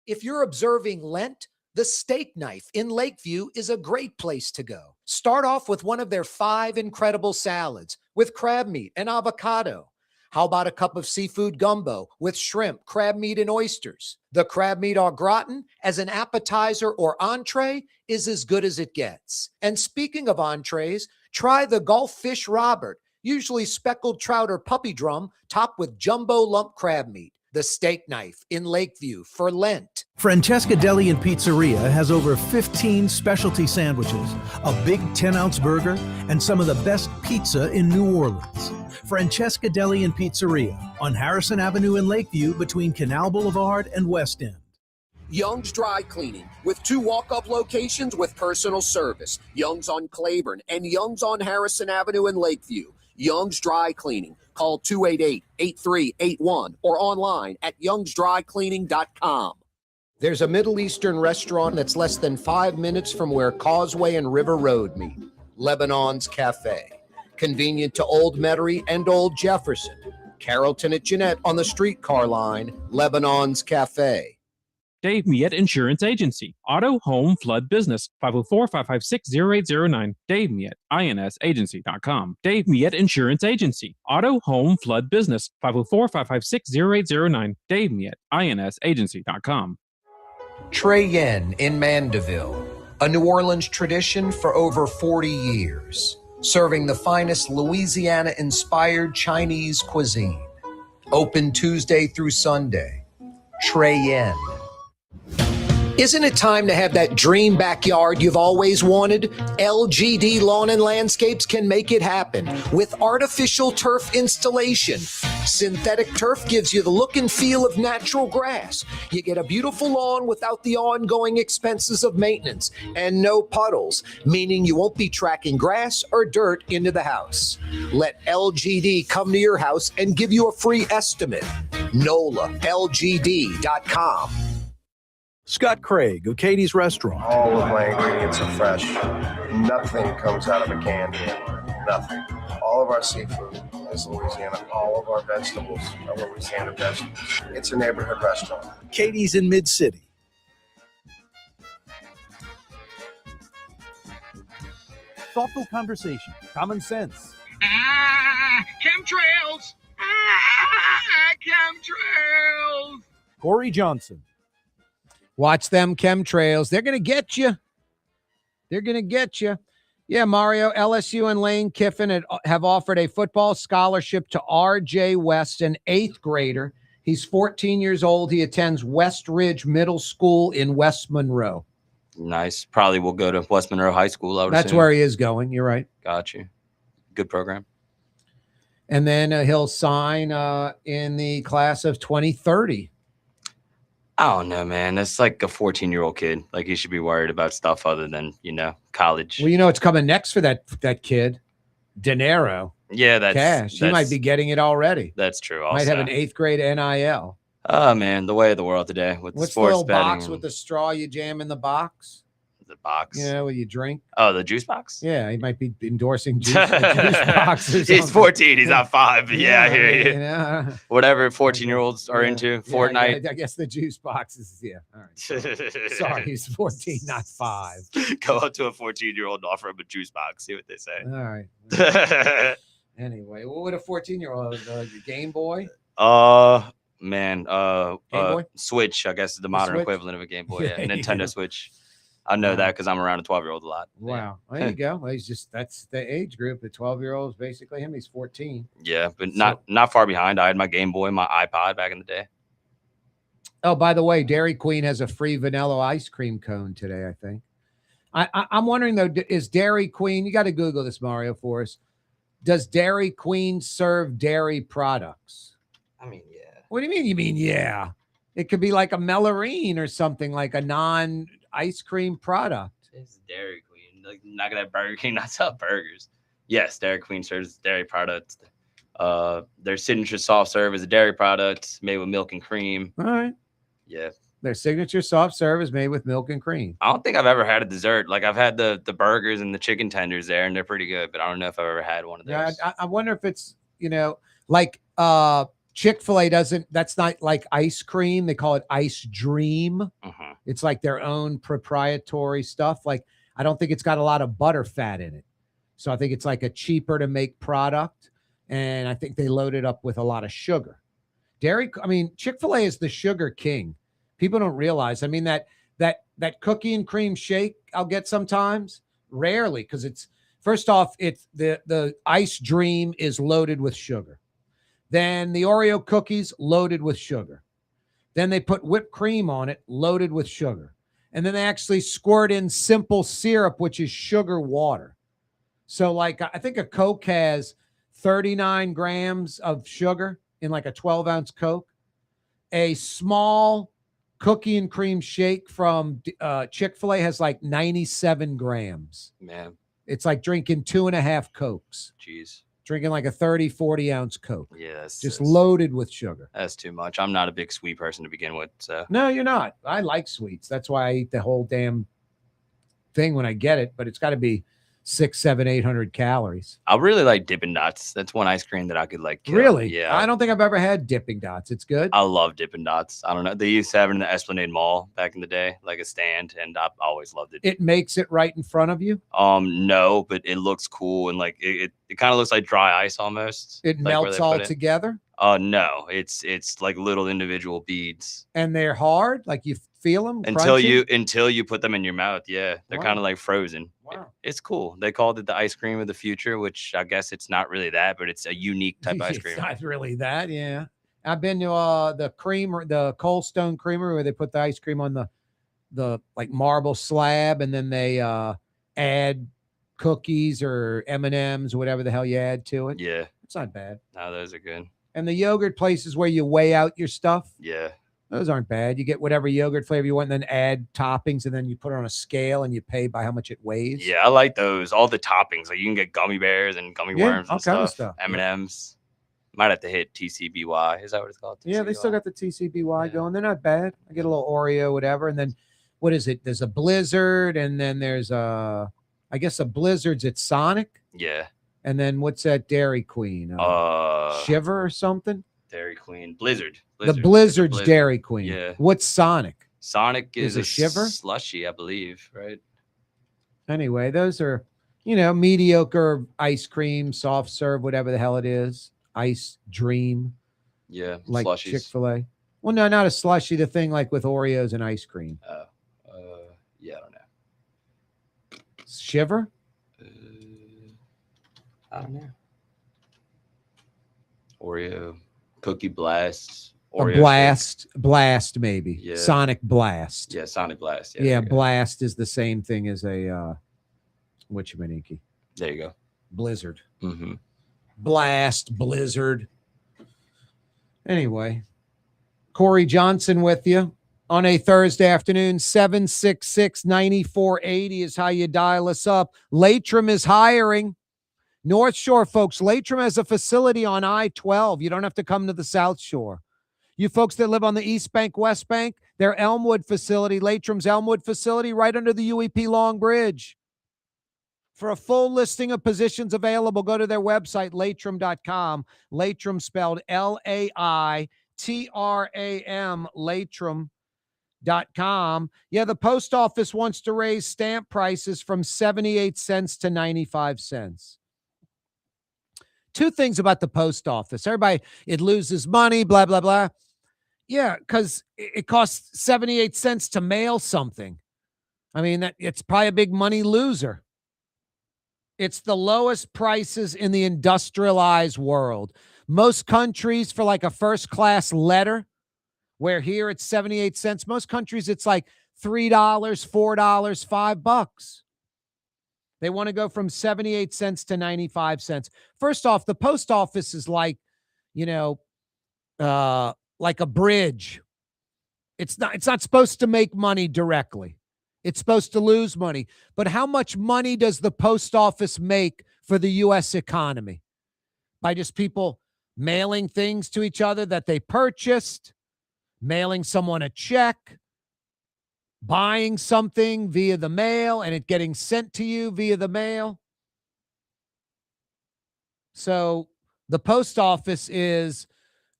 If you're observing Lent, the steak knife in Lakeview is a great place to go. Start off with one of their 5 incredible salads with crab meat and avocado. How about a cup of seafood gumbo with shrimp, crab meat, and oysters? The crab meat au gratin as an appetizer or entree is as good as it gets. And speaking of entrees, try the Gulf Fish Robert, usually speckled trout or puppy drum, topped with jumbo lump crab meat. The steak knife in Lakeview for Lent. Francesca Deli and Pizzeria has over 15 specialty sandwiches, a big 10-ounce burger, and some of the best pizza in New Orleans. Francesca Deli and Pizzeria on Harrison Avenue in Lakeview between Canal Boulevard and West End. Young's Dry Cleaning, with 2 walk-up locations with personal service. Young's on Claiborne and Young's on Harrison Avenue in Lakeview. Young's Dry Cleaning. Call 288-8381 or online at youngsdrycleaning.com. There's a Middle Eastern restaurant that's less than 5 minutes from where Causeway and River Road meet. Lebanon's Cafe. Convenient to Old Metairie and Old Jefferson. Carrollton at Jeanette on the streetcar line. Lebanon's Cafe. Dave Miet Insurance Agency. Auto, home, flood, business. 504-556-0809. Dave Miet, insagency.com. Dave Miet Insurance Agency. Auto, home, flood, business. 504-556-0809. Dave Miet, insagency.com. Trey Yen in Mandeville, a New Orleans tradition for over 40 years, serving the finest Louisiana-inspired Chinese cuisine. Open Tuesday through Sunday. Trey Yen. Isn't it time to have that dream backyard you've always wanted? LGD Lawn and Landscapes can make it happen with artificial turf installation. Synthetic turf gives you the look and feel of natural grass. You get a beautiful lawn without the ongoing expenses of maintenance and no puddles, meaning you won't be tracking grass or dirt into the house. Let LGD come to your house and give you a free estimate. NOLALGD.com. Scott Craig of Katie's Restaurant. All of my ingredients are fresh. Nothing comes out of a can here. Nothing. All of our seafood is Louisiana. All of our vegetables are Louisiana vegetables. It's a neighborhood restaurant. Katie's in Mid-City. Thoughtful conversation, common sense. Chemtrails! Chemtrails! Corey Johnson. Watch them chemtrails. They're going to get you. They're going to get you. Yeah, Mario, LSU and Lane Kiffin have offered a football scholarship to R.J. West, an 8th grader. He's 14 years old. He attends West Ridge Middle School in West Monroe. Nice. Probably will go to West Monroe High School. That's assume. where he is going. You're right. Got you. Good program. And then he'll sign in the class of 2030. I don't know, man. That's like a 14-year-old kid. Like, he should be worried about stuff other than, college. Well, you know what's coming next for that kid? Dinero. Yeah, that's cash. He might be getting it already. That's true. Also. Might have an 8th grade NIL. Oh, man, the way of the world today with What's the sports little betting. box with the straw you jam in the box? The box. Yeah, where you drink. Oh, the juice box? Yeah, he might be endorsing juice boxes. He's 14. He's not 5. But yeah, I hear you. know. Whatever 14-year-olds are into. Fortnite. I guess the juice boxes. Yeah. All right. Sorry, he's 14, not 5. Go up to a 14-year-old and offer him a juice box. See what they say. All right. Anyway, what would a 14-year-old Game Boy? Man, Boy? Switch, I guess, is the modern Switch? equivalent of a Game Boy. Yeah, Yeah, Nintendo yeah. Switch. I know that because I'm around a 12-year-old a lot. Wow. There you go. Well, that's the age group. The 12-year-old is basically him. He's 14. Yeah, but not far behind. I had my Game Boy, my iPod back in the day. Oh, by the way, Dairy Queen has a free vanilla ice cream cone today, I think. I'm wondering, though, is Dairy Queen, you got to Google this, Mario, for us. Does Dairy Queen serve dairy products? I mean, yeah. What do you mean? You mean, yeah. It could be like a Melorine or something, like a non-ice cream product. It's Dairy Queen. Like, not gonna have Burger King, not sell burgers. Yes, Dairy Queen serves dairy products. Their signature soft serve is a dairy product made with milk and cream. All right. Yeah. Their signature soft serve is made with milk and cream. I don't think I've ever had a dessert. Like, I've had the burgers and the chicken tenders there, and they're pretty good, but I don't know if I've ever had one of those. Yeah, I wonder if it's, like Chick-fil-A that's not like ice cream. They call it Ice Dream. Mm-hmm. It's like their own proprietary stuff. Like, I don't think it's got a lot of butter fat in it. So I think it's like a cheaper to make product. And I think they load it up with a lot of sugar. Chick-fil-A is the sugar king. People don't realize. I mean, that cookie and cream shake I'll get sometimes, rarely, because it's, first off, it's the Ice Dream is loaded with sugar. Then the Oreo cookies loaded with sugar. Then they put whipped cream on it, loaded with sugar. And then they actually squirt in simple syrup, which is sugar water. So, like, I think a Coke has 39 grams of sugar in like a 12-ounce Coke. A small cookie and cream shake from Chick-fil-A has like 97 grams. Man. It's like drinking 2.5 Cokes. Jeez. Drinking like a 30, 40-ounce Coke. Yeah, that's just loaded with sugar. That's too much. I'm not a big sweet person to begin with. So No, you're not. I like sweets. That's why I eat the whole damn thing when I get it, but it's got to be 600, 700, 800 calories. I really like Dippin' Dots. That's one ice cream that I could like kill. Really? Yeah. I don't think I've ever had Dipping Dots. It's good. I love Dippin' Dots. I don't know. They used to have it in the Esplanade Mall back in the day, like a stand, and I've always loved it. It makes it right in front of you. No, but it looks cool and like it kind of looks like dry ice almost. It like where melts they all put it. together. No, it's like little individual beads. And they're hard, like you feel them Until crunchy? you put them in your mouth. Yeah, they're kind of like frozen. Wow. It's cool. They called it the ice cream of the future, which I guess it's not really that, but it's a unique type of ice cream. It's not really that. Yeah, I've been to the creamer, the Cold Stone Creamery, where they put the ice cream on the like marble slab, and then they add cookies or M&Ms or whatever the hell you add to it. Yeah, it's not bad. No, those are good. And the yogurt places where you weigh out your stuff. Yeah. Those aren't bad. You get whatever yogurt flavor you want, and then add toppings, and then you put it on a scale, and you pay by how much it weighs. Yeah, I like those. All the toppings, like you can get gummy bears and gummy worms all and kind of stuff. stuff. M&Ms. Might have to hit TCBY. Is that what it's called? Yeah, they still got the TCBY going. They're not bad. I get a little Oreo, whatever, and then what is it? There's a Blizzard, and then there's I guess a Blizzard's at Sonic. Yeah. And then what's that Dairy Queen? Shiver or something? Dairy Queen. Blizzard. The Blizzard's Dairy Queen. Yeah. What's Sonic? Sonic is a Shiver slushy, I believe, right? Anyway, those are, mediocre ice cream, soft serve, whatever the hell it is. Ice Dream. Yeah. Like slushies. Chick-fil-A. Well, no, not a slushy. The thing like with Oreos and ice cream. Yeah, I don't know. Shiver? I don't know. Oreo. Cookie Blast. A Oreo blast maybe. Yeah. Sonic Blast. Yeah, Sonic Blast. Yeah, there you go. Blast is the same thing as a whatchamaniki. There you go. Blizzard. Mm-hmm. Blast, Blizzard. Anyway, Corey Johnson with you on a Thursday afternoon. 766-9480 is how you dial us up. Latrim is hiring. North Shore, folks. Latrim has a facility on I-12. You don't have to come to the South Shore. You folks that live on the East Bank, West Bank, their Elmwood facility, Latrim's Elmwood facility, right under the UEP Long Bridge. For a full listing of positions available, go to their website, latrim.com. Latrim spelled L-A-I-T-R-A-M, latrim.com. Yeah, the post office wants to raise stamp prices from 78 cents to 95 cents. Two things about the post office. Everybody, it loses money, blah, blah, blah. Yeah, because it costs 78 cents to mail something. I mean, it's probably a big money loser. It's the lowest prices in the industrialized world. Most countries, for like a first-class letter, where here it's 78 cents, most countries it's like $3, $4, $5. They want to go from 78 cents to 95 cents. First off, the post office is like, like a bridge. It's not supposed to make money directly. It's supposed to lose money. But how much money does the post office make for the U.S. economy? By just people mailing things to each other that they purchased, mailing someone a check, buying something via the mail, and it getting sent to you via the mail. So the post office is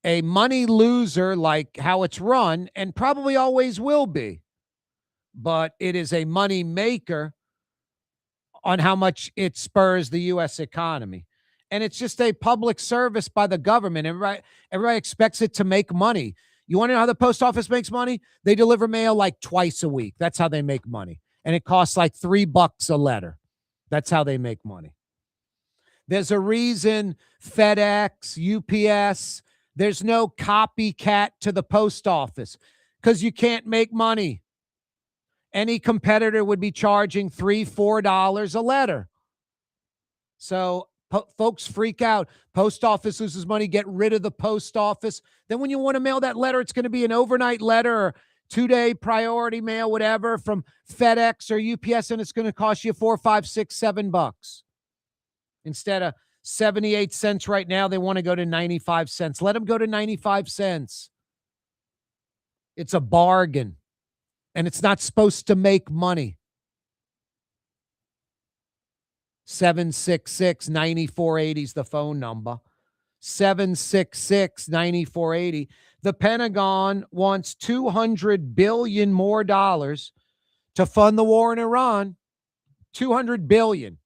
a money loser, like how it's run, and probably always will be. But it is a money maker on how much it spurs the U.S. economy. And it's just a public service by the government. Everybody expects it to make money. You want to know how the post office makes money? They deliver mail like twice a week. That's how they make money. And it costs like $3 a letter. That's how they make money. There's a reason FedEx, UPS, there's no copycat to the post office because you can't make money. Any competitor would be charging $3, $4 a letter. So folks freak out. Post office loses money. Get rid of the post office. Then when you want to mail that letter, it's going to be an overnight letter or 2-day priority mail, whatever, from FedEx or UPS, and it's going to cost you $4, $5, $6, $7. Instead of 78 cents right now, they want to go to 95 cents. Let them go to 95 cents. It's a bargain. And it's not supposed to make money. 766-9480 is the phone number. 766-9480. The Pentagon wants $200 billion more dollars to fund the war in Iran. $200 billion.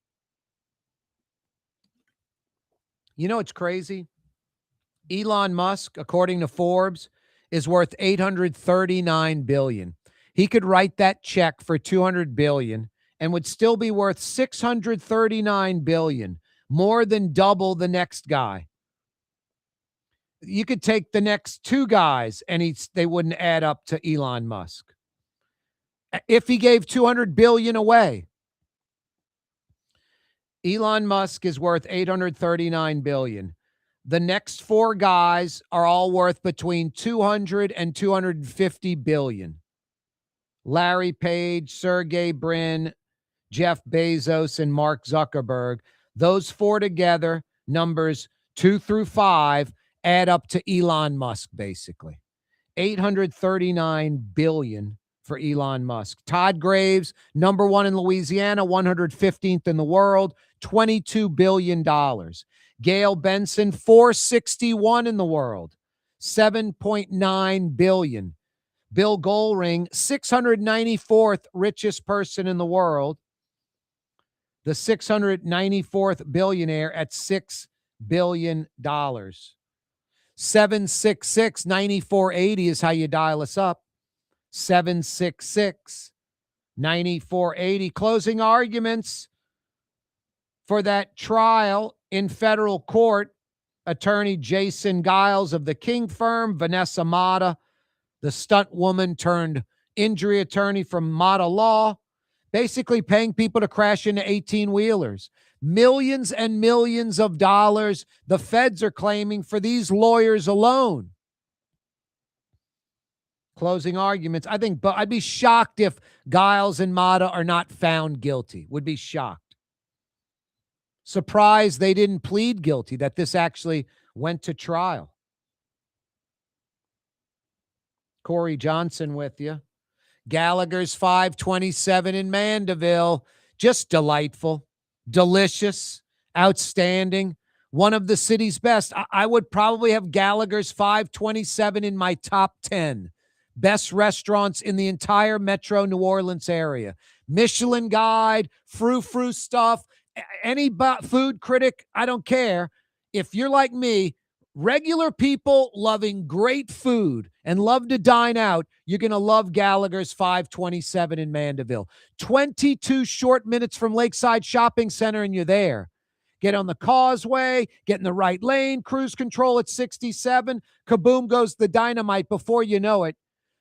You know, it's crazy. Elon Musk, according to Forbes, is worth $839 billion. He could write that check for $200 billion and would still be worth $639 billion, more than double the next guy. You could take the next two guys and they wouldn't add up to Elon Musk. If he gave $200 billion away, Elon Musk is worth $839 billion. The next four guys are all worth between $200 and $250 billion. Larry Page, Sergey Brin, Jeff Bezos, and Mark Zuckerberg. Those four together, numbers 2 through 5, add up to Elon Musk, basically. $839 billion for Elon Musk. Todd Graves, number 1 in Louisiana, 115th in the world, $22 billion. Gail Benson, 461 in the world, $7.9 billion. Bill Goldring, 694th richest person in the world, the 694th billionaire at $6 billion. 766-9480 is how you dial us up. 766-9480. Closing arguments for that trial in federal court. Attorney Jason Giles of the King firm, Vanessa Mata, the stunt woman turned injury attorney from Mata Law, basically paying people to crash into 18-wheelers. Millions and millions of dollars the feds are claiming for these lawyers alone. Closing arguments. I think, but I'd be shocked if Giles and Mata are not found guilty. Would be shocked. Surprised they didn't plead guilty, that this actually went to trial. Corey Johnson with you. Gallagher's 527 in Mandeville. Just delightful, delicious, outstanding. One of the city's best. I would probably have Gallagher's 527 in my top 10 best restaurants in the entire metro New Orleans area. Michelin guide, frou-frou stuff. Any food critic, I don't care. If you're like me, regular people loving great food and love to dine out, you're going to love Gallagher's 527 in Mandeville. 22 short minutes from Lakeside Shopping Center and you're there. Get on the causeway, get in the right lane, cruise control at 67. Kaboom goes the dynamite. Before you know it,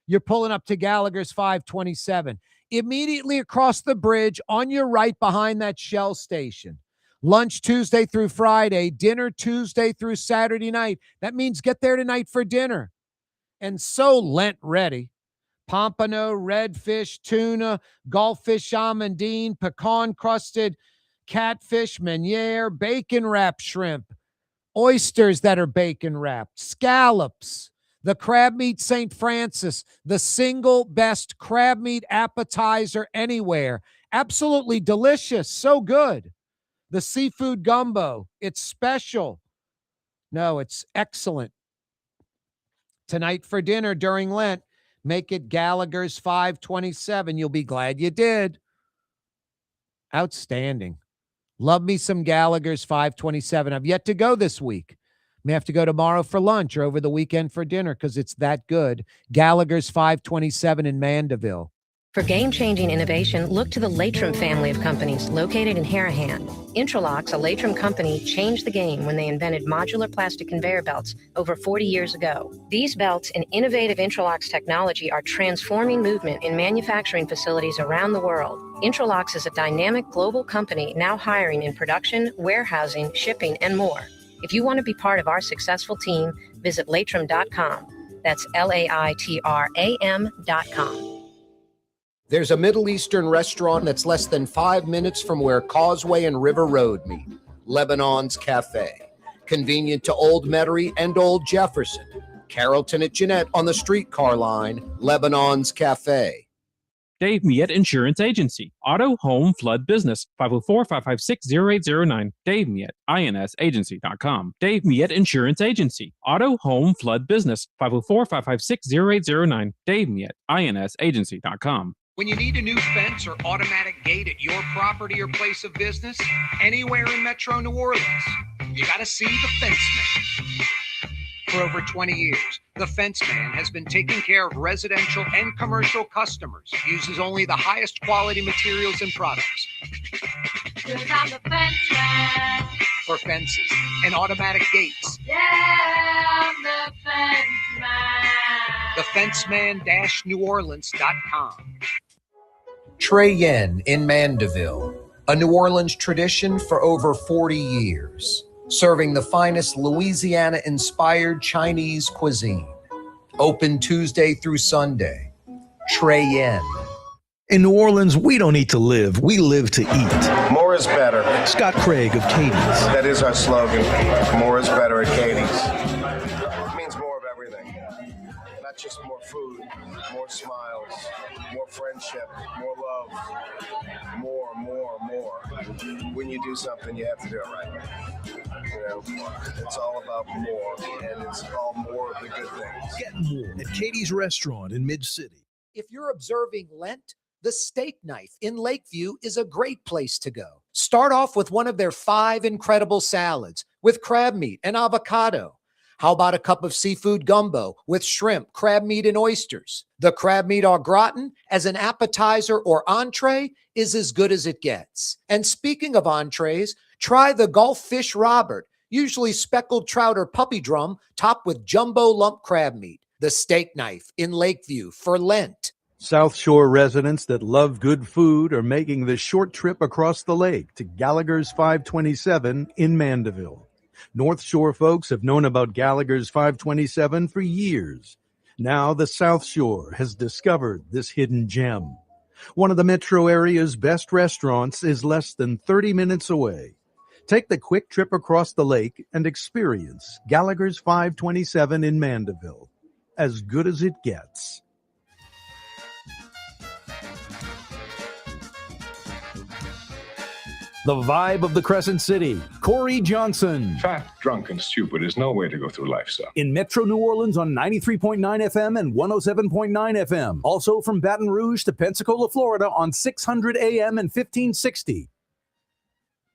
you're pulling up to Gallagher's 527. Immediately across the bridge on your right behind that Shell station. Lunch Tuesday through Friday, dinner Tuesday through Saturday night. That means get there tonight for dinner. And so Lent ready. Pompano, redfish, tuna, gulffish amandine, pecan-crusted catfish, meuniere, bacon-wrapped shrimp, oysters that are bacon-wrapped, scallops, the crab meat St. Francis, the single best crab meat appetizer anywhere. Absolutely delicious. So good. The seafood gumbo. It's special. No, it's excellent. Tonight for dinner during Lent, make it Gallagher's 527. You'll be glad you did. Outstanding. Love me some Gallagher's 527. I've yet to go this week. May have to go tomorrow for lunch or over the weekend for dinner because it's that good. Gallagher's 527 in Mandeville. For game-changing innovation, look to the Latrim family of companies located in Harahan. Intralocks, a Latrim company, changed the game when they invented modular plastic conveyor belts over 40 years ago. These belts and innovative Intralocks technology are transforming movement in manufacturing facilities around the world. Intralocks is a dynamic global company now hiring in production, warehousing, shipping, and more. If you want to be part of our successful team, visit Latrim.com. That's LAITRAM.com. There's a Middle Eastern restaurant that's less than 5 minutes from where Causeway and River Road meet, Lebanon's Cafe. Convenient to Old Metairie and Old Jefferson. Carrollton at Jeanette on the streetcar line, Lebanon's Cafe. Dave Miet Insurance Agency. Auto, home, flood, business. 504-556-0809. Dave Miet, insagency.com. Dave Miet Insurance Agency. Auto, home, flood, business. 504-556-0809. Dave Miet, insagency.com. When you need a new fence or automatic gate at your property or place of business, anywhere in Metro New Orleans, you got to see the Fence Man. For over 20 years, the Fence Man has been taking care of residential and commercial customers, uses only the highest quality materials and products. 'Cause I'm the Fence Man. For fences and automatic gates. Yeah, I'm the Fence Man. TheFenceman-NewOrleans.com. Trey Yen in Mandeville, a New Orleans tradition for over 40 years, serving the finest Louisiana-inspired Chinese cuisine. Open Tuesday through Sunday. Trey Yen. In New Orleans, we don't eat to live, we live to eat. More is better. Scott Craig of Katie's. That is our slogan. More is better at Katie's. It means more of everything. Not just more food, more smiles, more friendship, more love, more. When you do something, you have to do it right. You know, it's all about more, and it's all more of the good things. Get more at Katie's Restaurant in Mid-City. If you're observing Lent, the Steak Knife in Lakeview is a great place to go. Start off with one of their 5 incredible salads with crab meat and avocado. How about a cup of seafood gumbo with shrimp, crab meat, and oysters? The crab meat au gratin as an appetizer or entree is as good as it gets. And speaking of entrees, try the Gulf Fish Robert, usually speckled trout or puppy drum, topped with jumbo lump crab meat. The Steak Knife in Lakeview for Lent. South Shore residents that love good food are making the short trip across the lake to Gallagher's 527 in Mandeville. North Shore folks have known about Gallagher's 527 for years. Now the South Shore has discovered this hidden gem. One of the metro area's best restaurants is less than 30 minutes away. Take the quick trip across the lake and experience Gallagher's 527 in Mandeville. As good as it gets. The vibe of the Crescent City, Corey Johnson. Fat, drunk, and stupid is no way to go through life, sir. In Metro New Orleans on 93.9 FM and 107.9 FM. Also from Baton Rouge to Pensacola, Florida on 600 AM and 1560.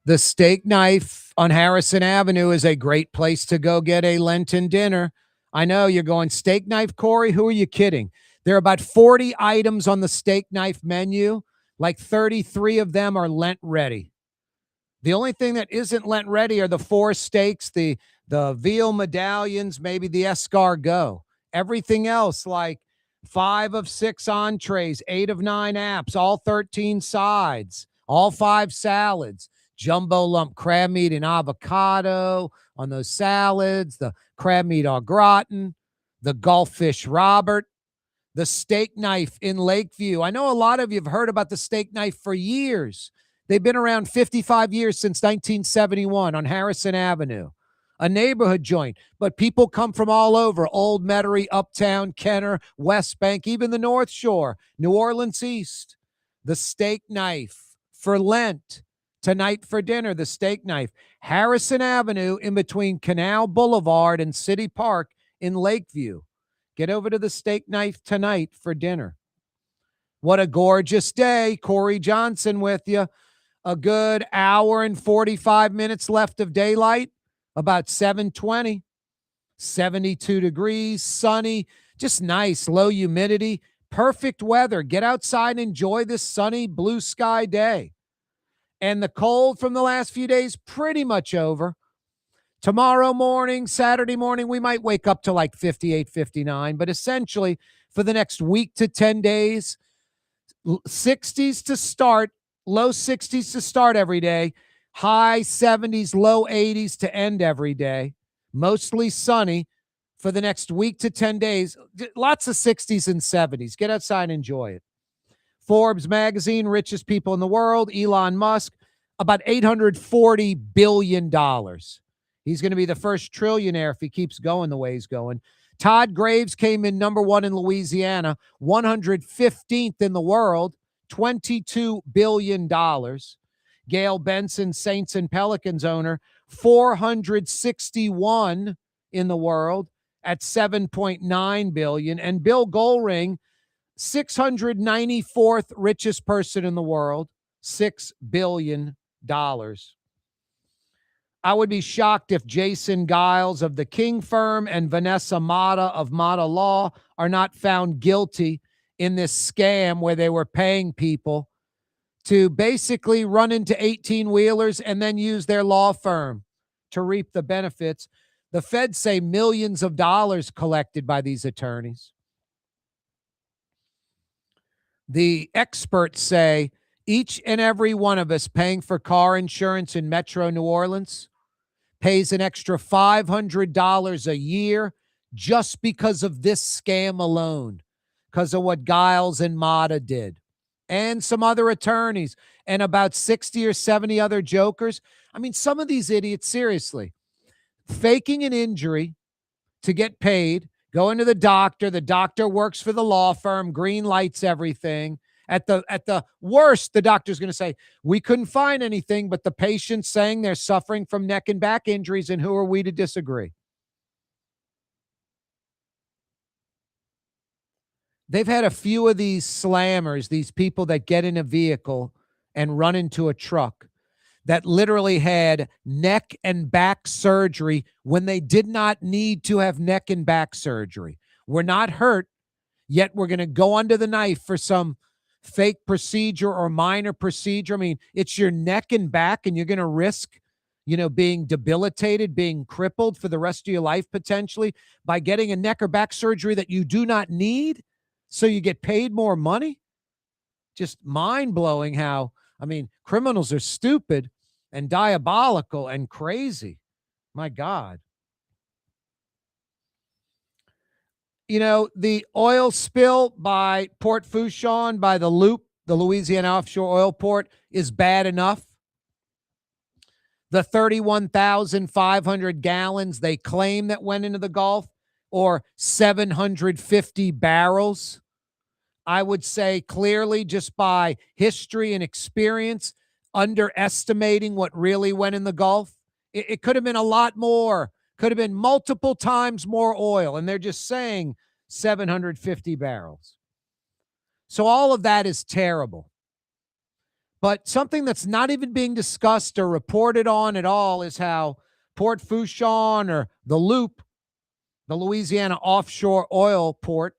The Steak Knife on Harrison Avenue is a great place to go get a Lenten dinner. I know you're going, Steak Knife, Corey? Who are you kidding? There are about 40 items on the Steak Knife menu. Like 33 of them are Lent ready. The only thing that isn't Lent ready are the 4 steaks, the veal medallions, maybe the escargot. Everything else, like 5 of 6 entrees, 8 of 9 apps, all 13 sides, all 5 salads, jumbo lump crab meat and avocado on those salads, the crab meat au gratin, the Gulf Fish Robert, the Steak Knife in Lakeview. I know a lot of you have heard about the Steak Knife for years. They've been around 55 years, since 1971 on Harrison Avenue, a neighborhood joint. But people come from all over, Old Metairie, Uptown, Kenner, West Bank, even the North Shore, New Orleans East. The Steak Knife for Lent. Tonight for dinner, the Steak Knife. Harrison Avenue in between Canal Boulevard and City Park in Lakeview. Get over to the Steak Knife tonight for dinner. What a gorgeous day. Corey Johnson with you. A good hour and 45 minutes left of daylight, about 7:20, 72 degrees, sunny, just nice, low humidity, perfect weather. Get outside and enjoy this sunny blue sky day. And the cold from the last few days, pretty much over. Tomorrow morning, Saturday morning, we might wake up to like 58, 59, but essentially for the next week to 10 days, 60s to start, low 60s to start every day, high 70s, low 80s to end every day, mostly sunny for the next week to 10 days. Lots of 60s and 70s. Get outside and enjoy it. Forbes magazine, richest people in the world, Elon Musk, about $840 billion. He's going to be the first trillionaire if he keeps going the way he's going. Todd Graves came in number 1 in Louisiana, 115th in the world, $22 billion. Gail Benson, Saints and Pelicans owner, 461 in the world at $7.9 billion. And Bill Goldring, 694th richest person in the world, $6 billion. I would be shocked if Jason Giles of the King Firm and Vanessa Mata of Mata Law are not found guilty in this scam where they were paying people to basically run into 18-wheelers and then use their law firm to reap the benefits. The feds say millions of dollars collected by these attorneys. The experts say each and every one of us paying for car insurance in Metro New Orleans pays an extra $500 a year just because of this scam alone, because of what Giles and Mata did, and some other attorneys, and about 60 or 70 other jokers. I mean, some of these idiots, seriously, faking an injury to get paid, going to the doctor works for the law firm, green lights everything. At the worst, the doctor's going to say, we couldn't find anything, but the patient's saying they're suffering from neck and back injuries, and who are we to disagree? They've had a few of these slammers, these people that get in a vehicle and run into a truck, that literally had neck and back surgery when they did not need to have neck and back surgery. We're not hurt, yet we're going to go under the knife for some fake procedure or minor procedure. I mean, it's your neck and back, and you're going to risk, being debilitated, being crippled for the rest of your life potentially by getting a neck or back surgery that you do not need, so you get paid more money. Just mind-blowing how, criminals are stupid and diabolical and crazy. My God. The oil spill by Port Fourchon, by the Loop, the Louisiana offshore oil port, is bad enough. The 31,500 gallons they claim that went into the Gulf, or 750 barrels, I would say clearly, just by history and experience, underestimating what really went in the Gulf. It could have been a lot more. Could have been multiple times more oil, and they're just saying 750 barrels. So all of that is terrible. But something that's not even being discussed or reported on at all is how Port Fourchon, or the Loop, the Louisiana offshore oil port,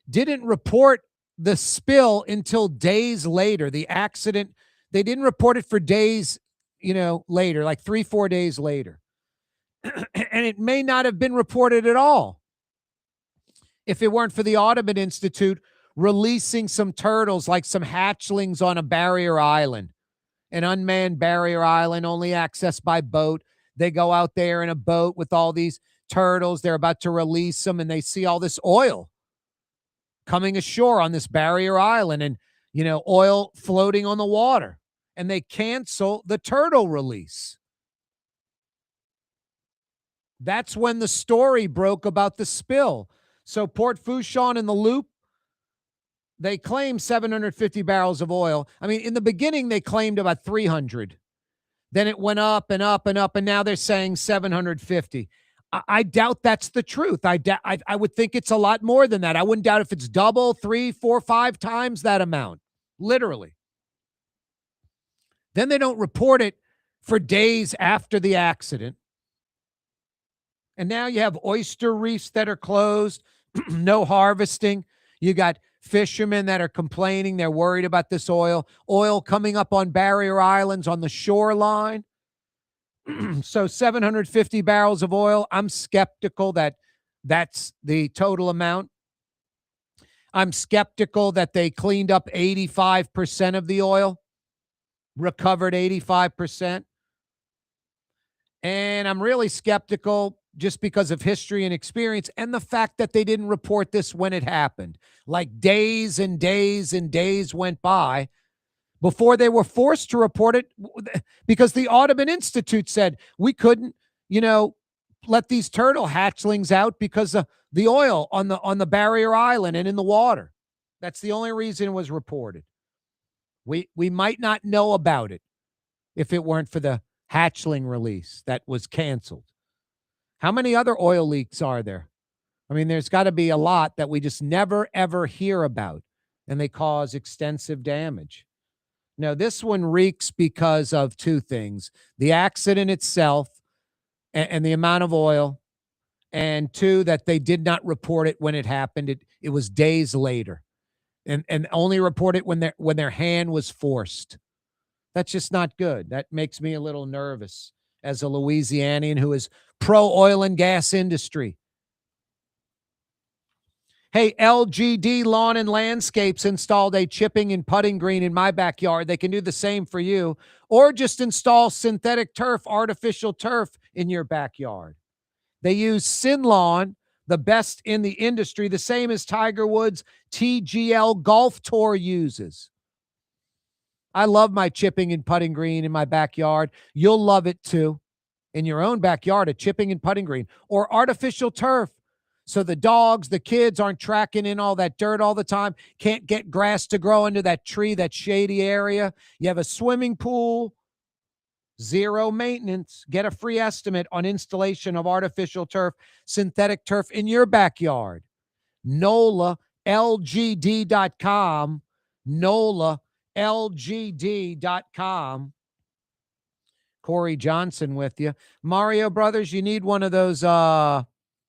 didn't report the spill until days later. The accident, they didn't report it for days, later, like 3-4 days later. And it may not have been reported at all if it weren't for the Audubon Institute releasing some turtles, like some hatchlings, on a barrier island, an unmanned barrier island, only accessed by boat. They go out there in a boat with all these turtles. They're about to release them, and they see all this oil coming ashore on this barrier island, and, oil floating on the water, and they cancel the turtle release. That's when the story broke about the spill. So Port Fourchon and the Loop, they claim 750 barrels of oil. In the beginning, they claimed about 300. Then it went up and up and up, and now they're saying 750. I doubt that's the truth. I would think it's a lot more than that. I wouldn't doubt if it's double, 3, 4, 5 times that amount, literally. Then they don't report it for days after the accident. And now you have oyster reefs that are closed, no harvesting. You got fishermen that are complaining. They're worried about this oil coming up on barrier islands on the shoreline. So 750 barrels of oil, I'm skeptical that that's the total amount. I'm skeptical that they cleaned up 85% of the oil, recovered 85%. And I'm really skeptical just because of history and experience, and the fact that they didn't report this when it happened. Like days and days and days went by before they were forced to report it, because the Audubon Institute said we couldn't, let these turtle hatchlings out because of the oil on the barrier island and in the water. That's the only reason it was reported. We might not know about it if it weren't for the hatchling release that was canceled. How many other oil leaks are there? I mean, there's got to be a lot that we just never, ever hear about, and they cause extensive damage. Now, this one reeks because of two things: the accident itself and the amount of oil, and two, that they did not report it when it happened. It was days later, and only report it when their hand was forced. That's just not good. That makes me a little nervous as a Louisianian who is pro oil and gas industry. Hey, LGD Lawn and Landscapes installed a chipping and putting green in my backyard. They can do the same for you, or just install synthetic turf, artificial turf in your backyard. They use Sinlawn, the best in the industry, the same as Tiger Woods' TGL Golf Tour uses. I love my chipping and putting green in my backyard. You'll love it too. In your own backyard, a chipping and putting green or artificial turf. So the dogs, the kids aren't tracking in all that dirt all the time, can't get grass to grow into that tree, that shady area. You have a swimming pool, zero maintenance. Get a free estimate on installation of artificial turf, synthetic turf in your backyard. NOLALGD.com. NOLALGD.com. Corey Johnson with you. Mario Brothers, you need one of those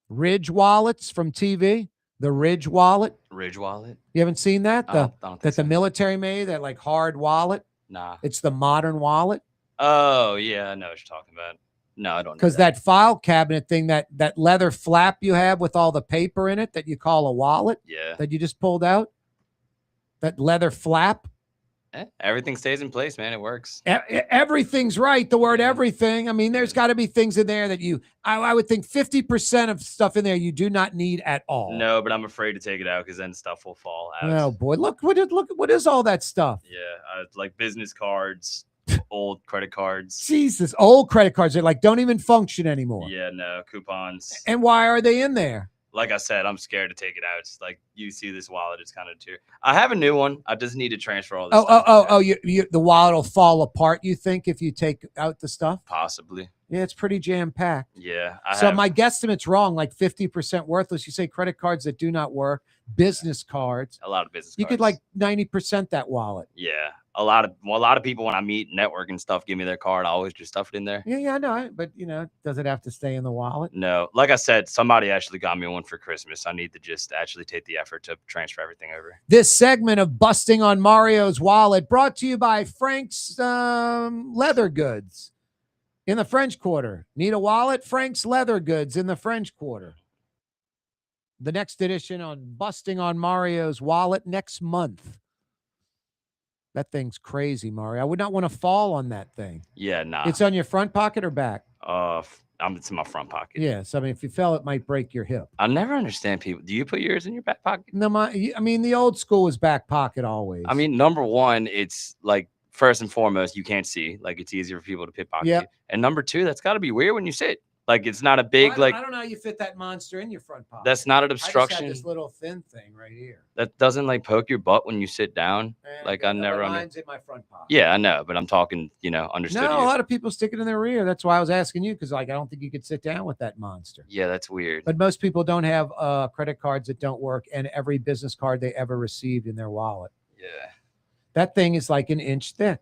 Ridge wallets from TV, the Ridge wallet. Ridge wallet? You haven't seen that? I don't think That the military made, that like hard wallet? Nah. It's the modern wallet. Oh, yeah, I know what you're talking about. No, I don't know. Because that file cabinet thing, that leather flap you have with all the paper in it that you call a wallet, Yeah. that you just pulled out, that leather flap. Everything stays in place, man. It works. Everything's right. The word everything. I mean, there's got to be things in there that I would think 50% of stuff in there you do not need at all. No, but I'm afraid to take it out because then stuff will fall out. Oh boy, look what is all that stuff? Yeah, like business cards, old credit cards. Jesus, old credit cards are like don't even function anymore. Yeah, no coupons. And why are they in there? Like I said, I'm scared to take it out. It's like you see this wallet, it's kind of too. I have a new one. I just need to transfer all this. The wallet will fall apart. You think if you take out the stuff? Possibly. Yeah, it's pretty jam packed. Yeah. My guesstimate's wrong, like 50% worthless. You say credit cards that do not work, business cards. A lot of business. You could like 90% that wallet. Yeah. A lot of people when I meet network and stuff give me their card. I always just stuff it in there. Yeah, I know. But does it have to stay in the wallet? No. Like I said, somebody actually got me one for Christmas. I need to just actually take the effort to transfer everything over. This segment of Busting on Mario's Wallet brought to you by Frank's Leather Goods in the French Quarter. Need a wallet? Frank's Leather Goods in the French Quarter. The next edition on Busting on Mario's Wallet next month. That thing's crazy, Mario. I would not want to fall on that thing. Yeah, nah. It's on your front pocket or back? It's in my front pocket. Yeah, so I mean, if you fell, it might break your hip. I never understand people. Do you put yours in your back pocket? No, the old school was back pocket always. I mean, number one, it's like first and foremost, you can't see. Like it's easier for people to pickpocket you. And number two, that's got to be weird when you sit. Like it's not a big I don't know how you fit that monster in your front pocket. That's not an obstruction. I just had this little thin thing right here. That doesn't like poke your butt when you sit down. Like I never. Mine's in my front pocket. Yeah, I know, but I'm talking. Understood. No, a lot of people stick it in their rear. That's why I was asking you because I don't think you could sit down with that monster. Yeah, that's weird. But most people don't have credit cards that don't work, and every business card they ever received in their wallet. Yeah, that thing is like an inch thick.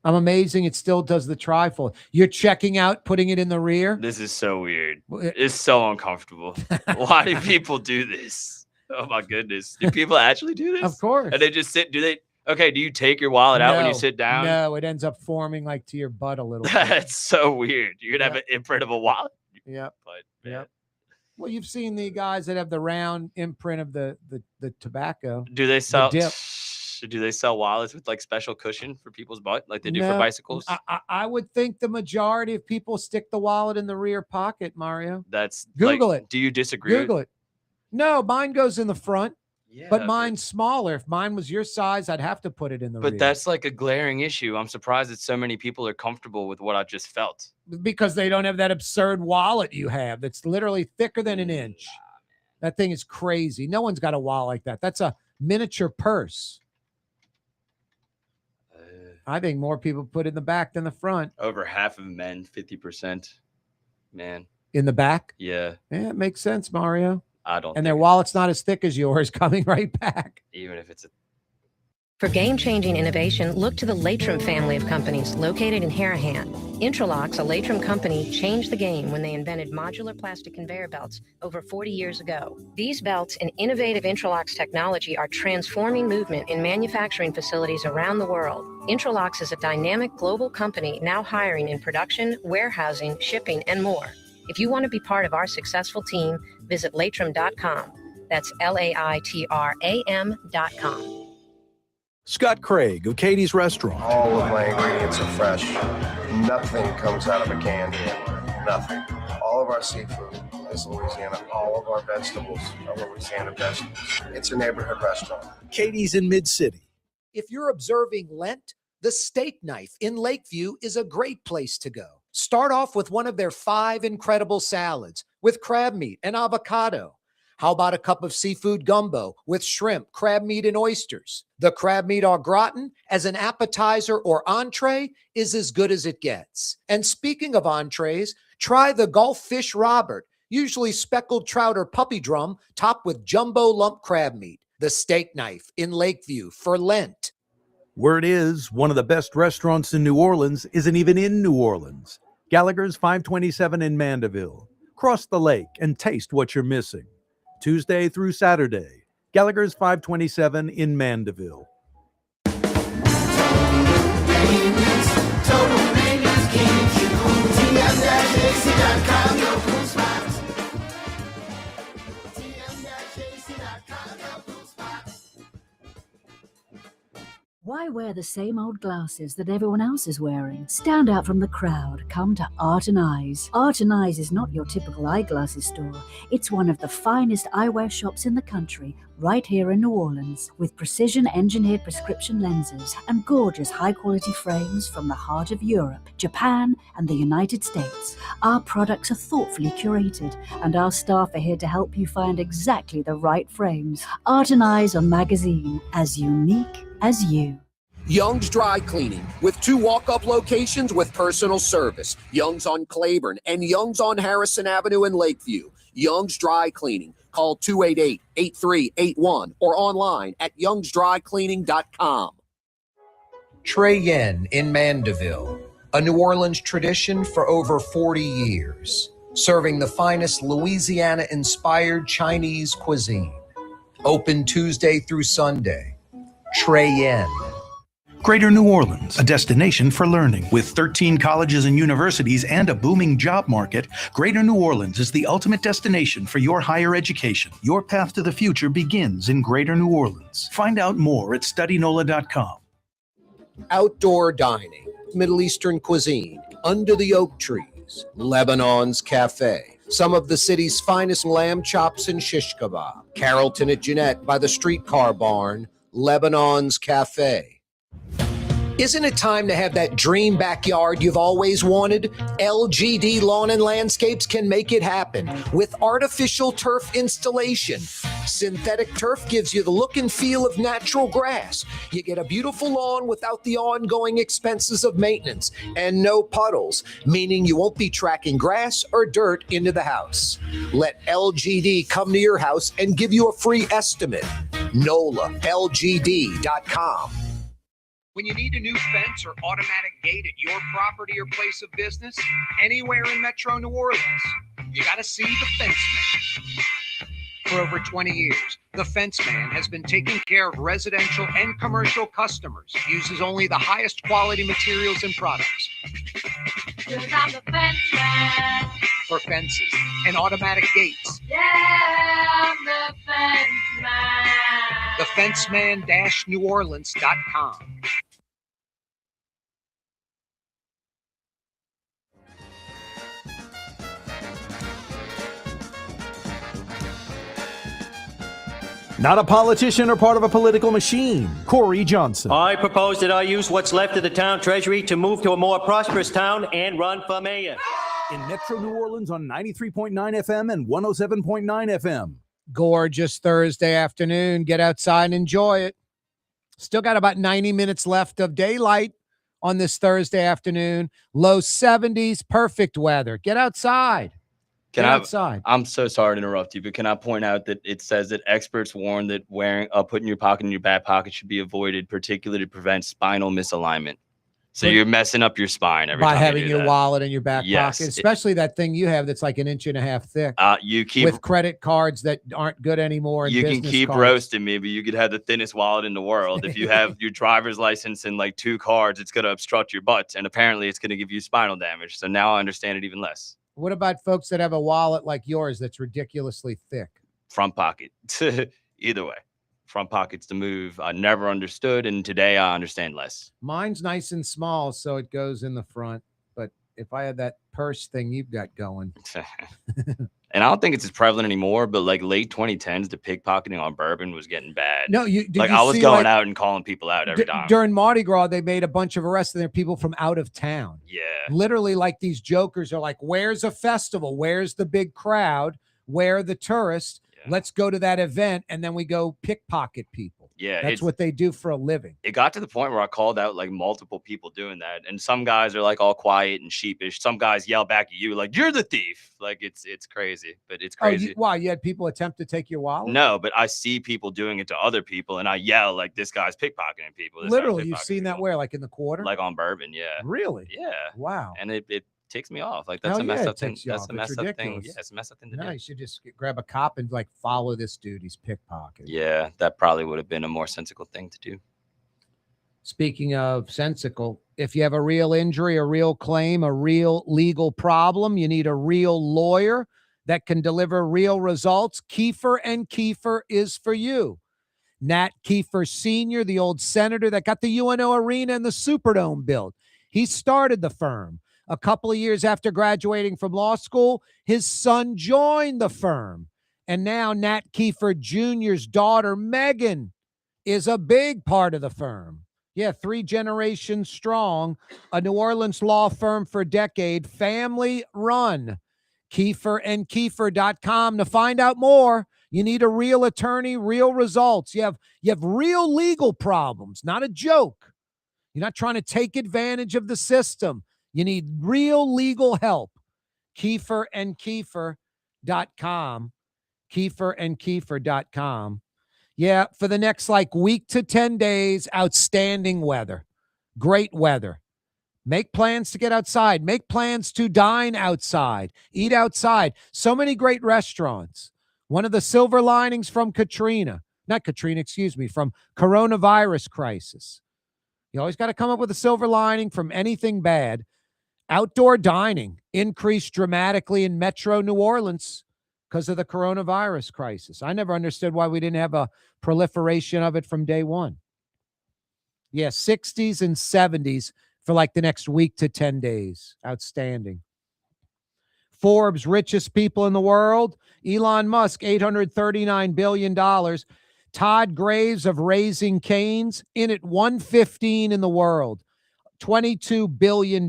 I'm amazing. It still does the trifold. You're checking out, putting it in the rear. This is so weird. It's so uncomfortable. Why do people do this? Oh my goodness. Do people actually do this? Of course. And they just sit. Do you take your wallet out when you sit down? No, it ends up forming like to your butt a little bit. That's so weird. You're going to have an imprint of a wallet. Yep. But yep. Well, you've seen the guys that have the round imprint of the tobacco. Do they sell? The dip. Do they sell wallets with like special cushion for people's butt like they do for bicycles? I would think the majority of people stick the wallet in the rear pocket, Mario. That's Google it. Do you disagree? Google it. No, mine goes in the front. Yeah, But mine's smaller. If mine was your size, I'd have to put it in the but rear. that's like a glaring issue. I'm surprised that so many people are comfortable with what I just felt. Because they don't have that absurd wallet you have that's literally thicker than an inch. That thing is crazy. No one's got a wallet like that. That's a miniature purse. I think more people put in the back than the front. Over half of men, 50%. Man. In the back? Yeah. Yeah, it makes sense, Mario. I don't And their wallet's not as thick as yours coming right back. Even if it's a For game-changing innovation, look to the Latrim family of companies located in Harahan. Intralox, a Latrim company, changed the game when they invented modular plastic conveyor belts over 40 years ago. These belts and innovative Intralox technology are transforming movement in manufacturing facilities around the world. Intralox is a dynamic global company now hiring in production, warehousing, shipping, and more. If you want to be part of our successful team, visit latrim.com. That's LAITRAM.com. Scott Craig of Katie's Restaurant. All of my ingredients are fresh. Nothing comes out of a can here. Nothing. All of our seafood is Louisiana. All of our vegetables are Louisiana vegetables. It's a neighborhood restaurant. Katie's in Mid-City. If you're observing Lent, the Steak Knife in Lakeview is a great place to go. Start off with one of their 5 incredible salads with crab meat and avocado. How about a cup of seafood gumbo with shrimp, crab meat, and oysters? The crab meat au gratin as an appetizer or entree is as good as it gets. And speaking of entrees, try the Gulf Fish Robert, usually speckled trout or puppy drum, topped with jumbo lump crab meat. The Steak Knife in Lakeview for Lent. Word is, one of the best restaurants in New Orleans isn't even in New Orleans. Gallagher's 527 in Mandeville. Cross the lake and taste what you're missing. Tuesday through Saturday. Gallagher's 527 in Mandeville. Why wear the same old glasses that everyone else is wearing? Stand out from the crowd. Come to Art and Eyes. Art and Eyes is not your typical eyeglasses store. It's one of the finest eyewear shops in the country, right here in New Orleans, with precision-engineered prescription lenses and gorgeous high-quality frames from the heart of Europe, Japan, and the United States. Our products are thoughtfully curated, and our staff are here to help you find exactly the right frames. Art and Eyes on Magazine, as unique as you. Young's Dry Cleaning, with 2 walk-up locations with personal service. Young's on Claiborne and Young's on Harrison Avenue in Lakeview. Young's Dry Cleaning. Call 288-8381 or online at youngsdrycleaning.com. Trey Yen in Mandeville, a New Orleans tradition for over 40 years, serving the finest Louisiana-inspired Chinese cuisine. Open Tuesday through Sunday. Trey Yen. Greater New Orleans, a destination for learning. With 13 colleges and universities and a booming job market, Greater New Orleans is the ultimate destination for your higher education. Your path to the future begins in Greater New Orleans. Find out more at studynola.com. Outdoor dining, Middle Eastern cuisine, under the oak trees, Lebanon's Cafe. Some of the city's finest lamb chops and shish kebab. Carrollton at Jeanette by the streetcar barn, Lebanon's Cafe. Isn't it time to have that dream backyard you've always wanted? LGD Lawn and Landscapes can make it happen with artificial turf installation. Synthetic turf gives you the look and feel of natural grass. You get a beautiful lawn without the ongoing expenses of maintenance and no puddles, meaning you won't be tracking grass or dirt into the house. Let LGD come to your house and give you a free estimate. NOLALGD.com. When you need a new fence or automatic gate at your property or place of business, anywhere in Metro New Orleans, you got to see the Fence Man. For over 20 years, the Fence Man has been taking care of residential and commercial customers, uses only the highest quality materials and products. Cause I'm the Fence Man. For fences and automatic gates. Yeah, I'm the Fence Man. TheFenceman-NewOrleans.com. Not a politician or part of a political machine. Corey Johnson. I propose that I use what's left of the town treasury to move to a more prosperous town and run for mayor. In Metro New Orleans on 93.9 FM and 107.9 FM. Gorgeous Thursday afternoon. Get outside and enjoy it. Still got about 90 minutes left of daylight on this Thursday afternoon. Low 70s, perfect weather. Get outside. Get outside. I'm so sorry to interrupt you, but can I point out that it says that experts warn that putting your pocket in your back pocket should be avoided, particularly to prevent spinal misalignment. So you're messing up your spine every by time having you do your that. wallet in your back Yes. pocket, especially that thing you have that's like an inch and a half thick. You keep with credit cards that aren't good anymore. And you can business keep cards. roasting me, but you could have the thinnest wallet in the world. If you have your driver's license and like 2 cards, it's going to obstruct your butt, and apparently it's going to give you spinal damage. So now I understand it even less. What about folks that have a wallet like yours that's ridiculously thick? Front pocket. Either way, front pocket's the move. I never understood, and today I understand less. Mine's nice and small, so it goes in the front. But if I had that purse thing you've got going. And I don't think it's as prevalent anymore, but like late 2010s, the pickpocketing on Bourbon was getting bad. No, I was going out and calling people out every time. During Mardi Gras, they made a bunch of arrests, and they're people from out of town. Yeah. Literally, like these jokers are like, where's a festival? Where's the big crowd? Where are the tourists? Let's go to that event, and then we go pickpocket people. Yeah, That's what they do for a living. It got to the point where I called out like multiple people doing that, and some guys are like all quiet and sheepish. Some guys yell back at you like you're the thief. Like it's crazy, but it's crazy. Why? You had people attempt to take your wallet? No, but I see people doing it to other people, and I yell like this guy's pickpocketing people. Literally, you've seen that where, like in the quarter? Like on Bourbon, yeah. Really? Yeah. Wow. And it ticks me off. Like that's Hell a messed yeah, up it thing. ticks you That's off. a It's messed up thing. ridiculous. Yeah, it's a messed up thing to No, do. you should just grab a cop and like follow this dude. He's pickpocketing. Yeah, that probably would have been a more sensible thing to do. Speaking of sensical, if you have a real injury, a real claim, a real legal problem, you need a real lawyer that can deliver real results. Kiefer and Kiefer is for you. Nat Kiefer Sr., the old senator that got the UNO Arena and the Superdome built. He started the firm. A couple of years after graduating from law school, his son joined the firm. And now Nat Kiefer Jr.'s daughter, Megan, is a big part of the firm. Yeah, 3 generations strong, a New Orleans law firm for a decade, family run. KieferandKiefer.com to find out more. You need a real attorney, real results. You have real legal problems, not a joke. You're not trying to take advantage of the system. You need real legal help. KieferandKiefer.com. KieferandKiefer.com. Yeah, for the next week to 10 days, outstanding weather. Great weather. Make plans to get outside. Make plans to dine outside. Eat outside. So many great restaurants. One of the silver linings from from coronavirus crisis. You always got to come up with a silver lining from anything bad. Outdoor dining increased dramatically in Metro New Orleans because of the coronavirus crisis. I never understood why we didn't have a proliferation of it from day one. Yeah, 60s and 70s for the next week to 10 days. Outstanding. Forbes richest people in the world. Elon Musk, $839 billion. Todd Graves of Raising Cane's in at 115 in the world. $22 billion.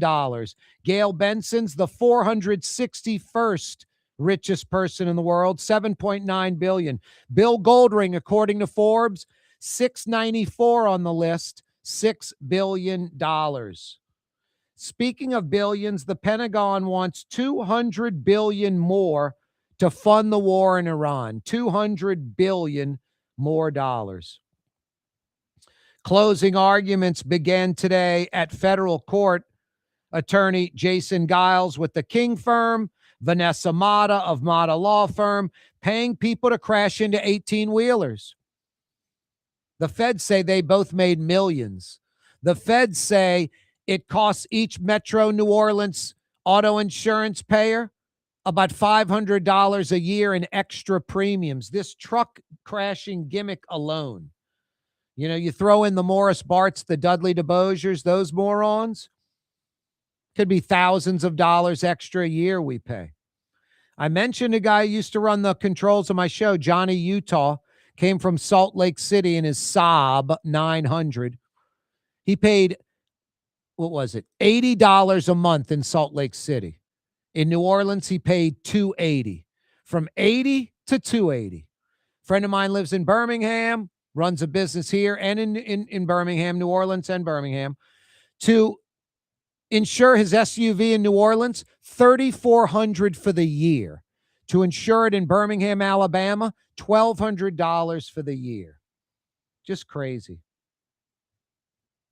Gail Benson's the 461st richest person in the world, $7.9 billion. Bill Goldring, according to Forbes, 694 on the list, $6 billion. Speaking of billions, the Pentagon wants $200 billion more to fund the war in Iran. $200 billion more dollars. Closing arguments began today at federal court. Attorney Jason Giles with the King firm, Vanessa Mata of Mata Law Firm, paying people to crash into 18-wheelers. The feds say they both made millions. The feds say it costs each Metro New Orleans auto insurance payer about $500 a year in extra premiums. This truck crashing gimmick alone. You know, you throw in the Morris Barts, the Dudley DeBosiers, those morons. Could be thousands of dollars extra a year we pay. I mentioned a guy who used to run the controls of my show, Johnny Utah, came from Salt Lake City in his Saab 900. He paid, what was it, $80 a month in Salt Lake City. In New Orleans, he paid $280. From 80 to 280. Friend of mine lives in Birmingham, runs a business here and in Birmingham, New Orleans and Birmingham. To insure his SUV in New Orleans, $3,400 for the year. To insure it in Birmingham, Alabama, $1,200 for the year. Just crazy.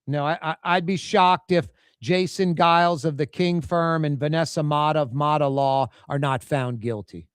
No, I'd be shocked if Jason Giles of the King Firm and Vanessa Mata of Mata Law are not found guilty.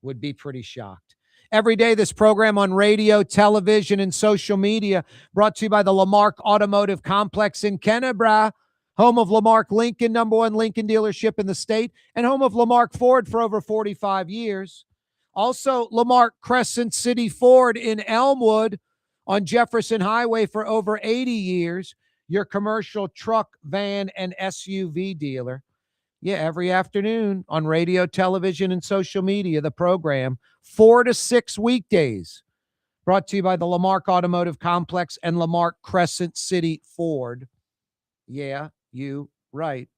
Would be pretty shocked. Every day, this program on radio, television, and social media brought to you by the Lamarck Automotive Complex in Kennebra, home of Lamarck Lincoln, #1 Lincoln dealership in the state, and home of Lamarck Ford for over 45 years. Also, Lamarck Crescent City Ford in Elmwood on Jefferson Highway for over 80 years. Your commercial truck, van, and SUV dealer. Yeah, every afternoon on radio, television, and social media, the program, 4 to 6 weekdays. Brought to you by the Lamarck Automotive Complex and Lamarck Crescent City Ford. Yeah, you right.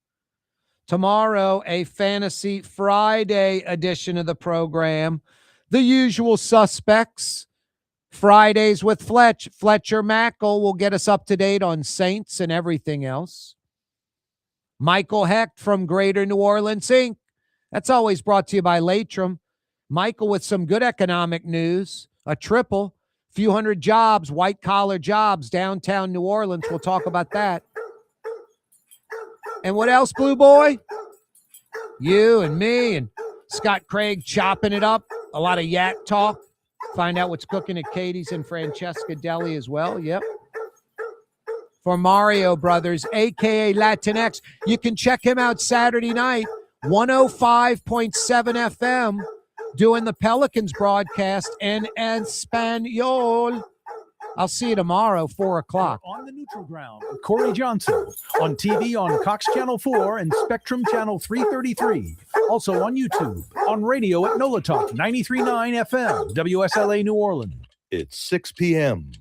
Tomorrow, a Fantasy Friday edition of the program. The usual suspects. Fridays with Fletcher Mackle will get us up to date on Saints and everything else. Michael Hecht from Greater New Orleans, Inc. That's always brought to you by Latrim. Michael with some good economic news. A triple, few hundred jobs, white-collar jobs, downtown New Orleans. We'll talk about that. And what else, Blue Boy? You and me and Scott Craig chopping it up. A lot of yak talk. Find out what's cooking at Katie's and Francesca Deli as well. Yep. For Mario Brothers, a.k.a. Latinx. You can check him out Saturday night, 105.7 FM, doing the Pelicans broadcast in Espanol. I'll see you tomorrow, 4 o'clock. On the Neutral Ground with Corey Johnson. On TV on Cox Channel 4 and Spectrum Channel 333. Also on YouTube. On radio at NOLA Talk 93.9 FM, WSLA New Orleans. It's 6 p.m.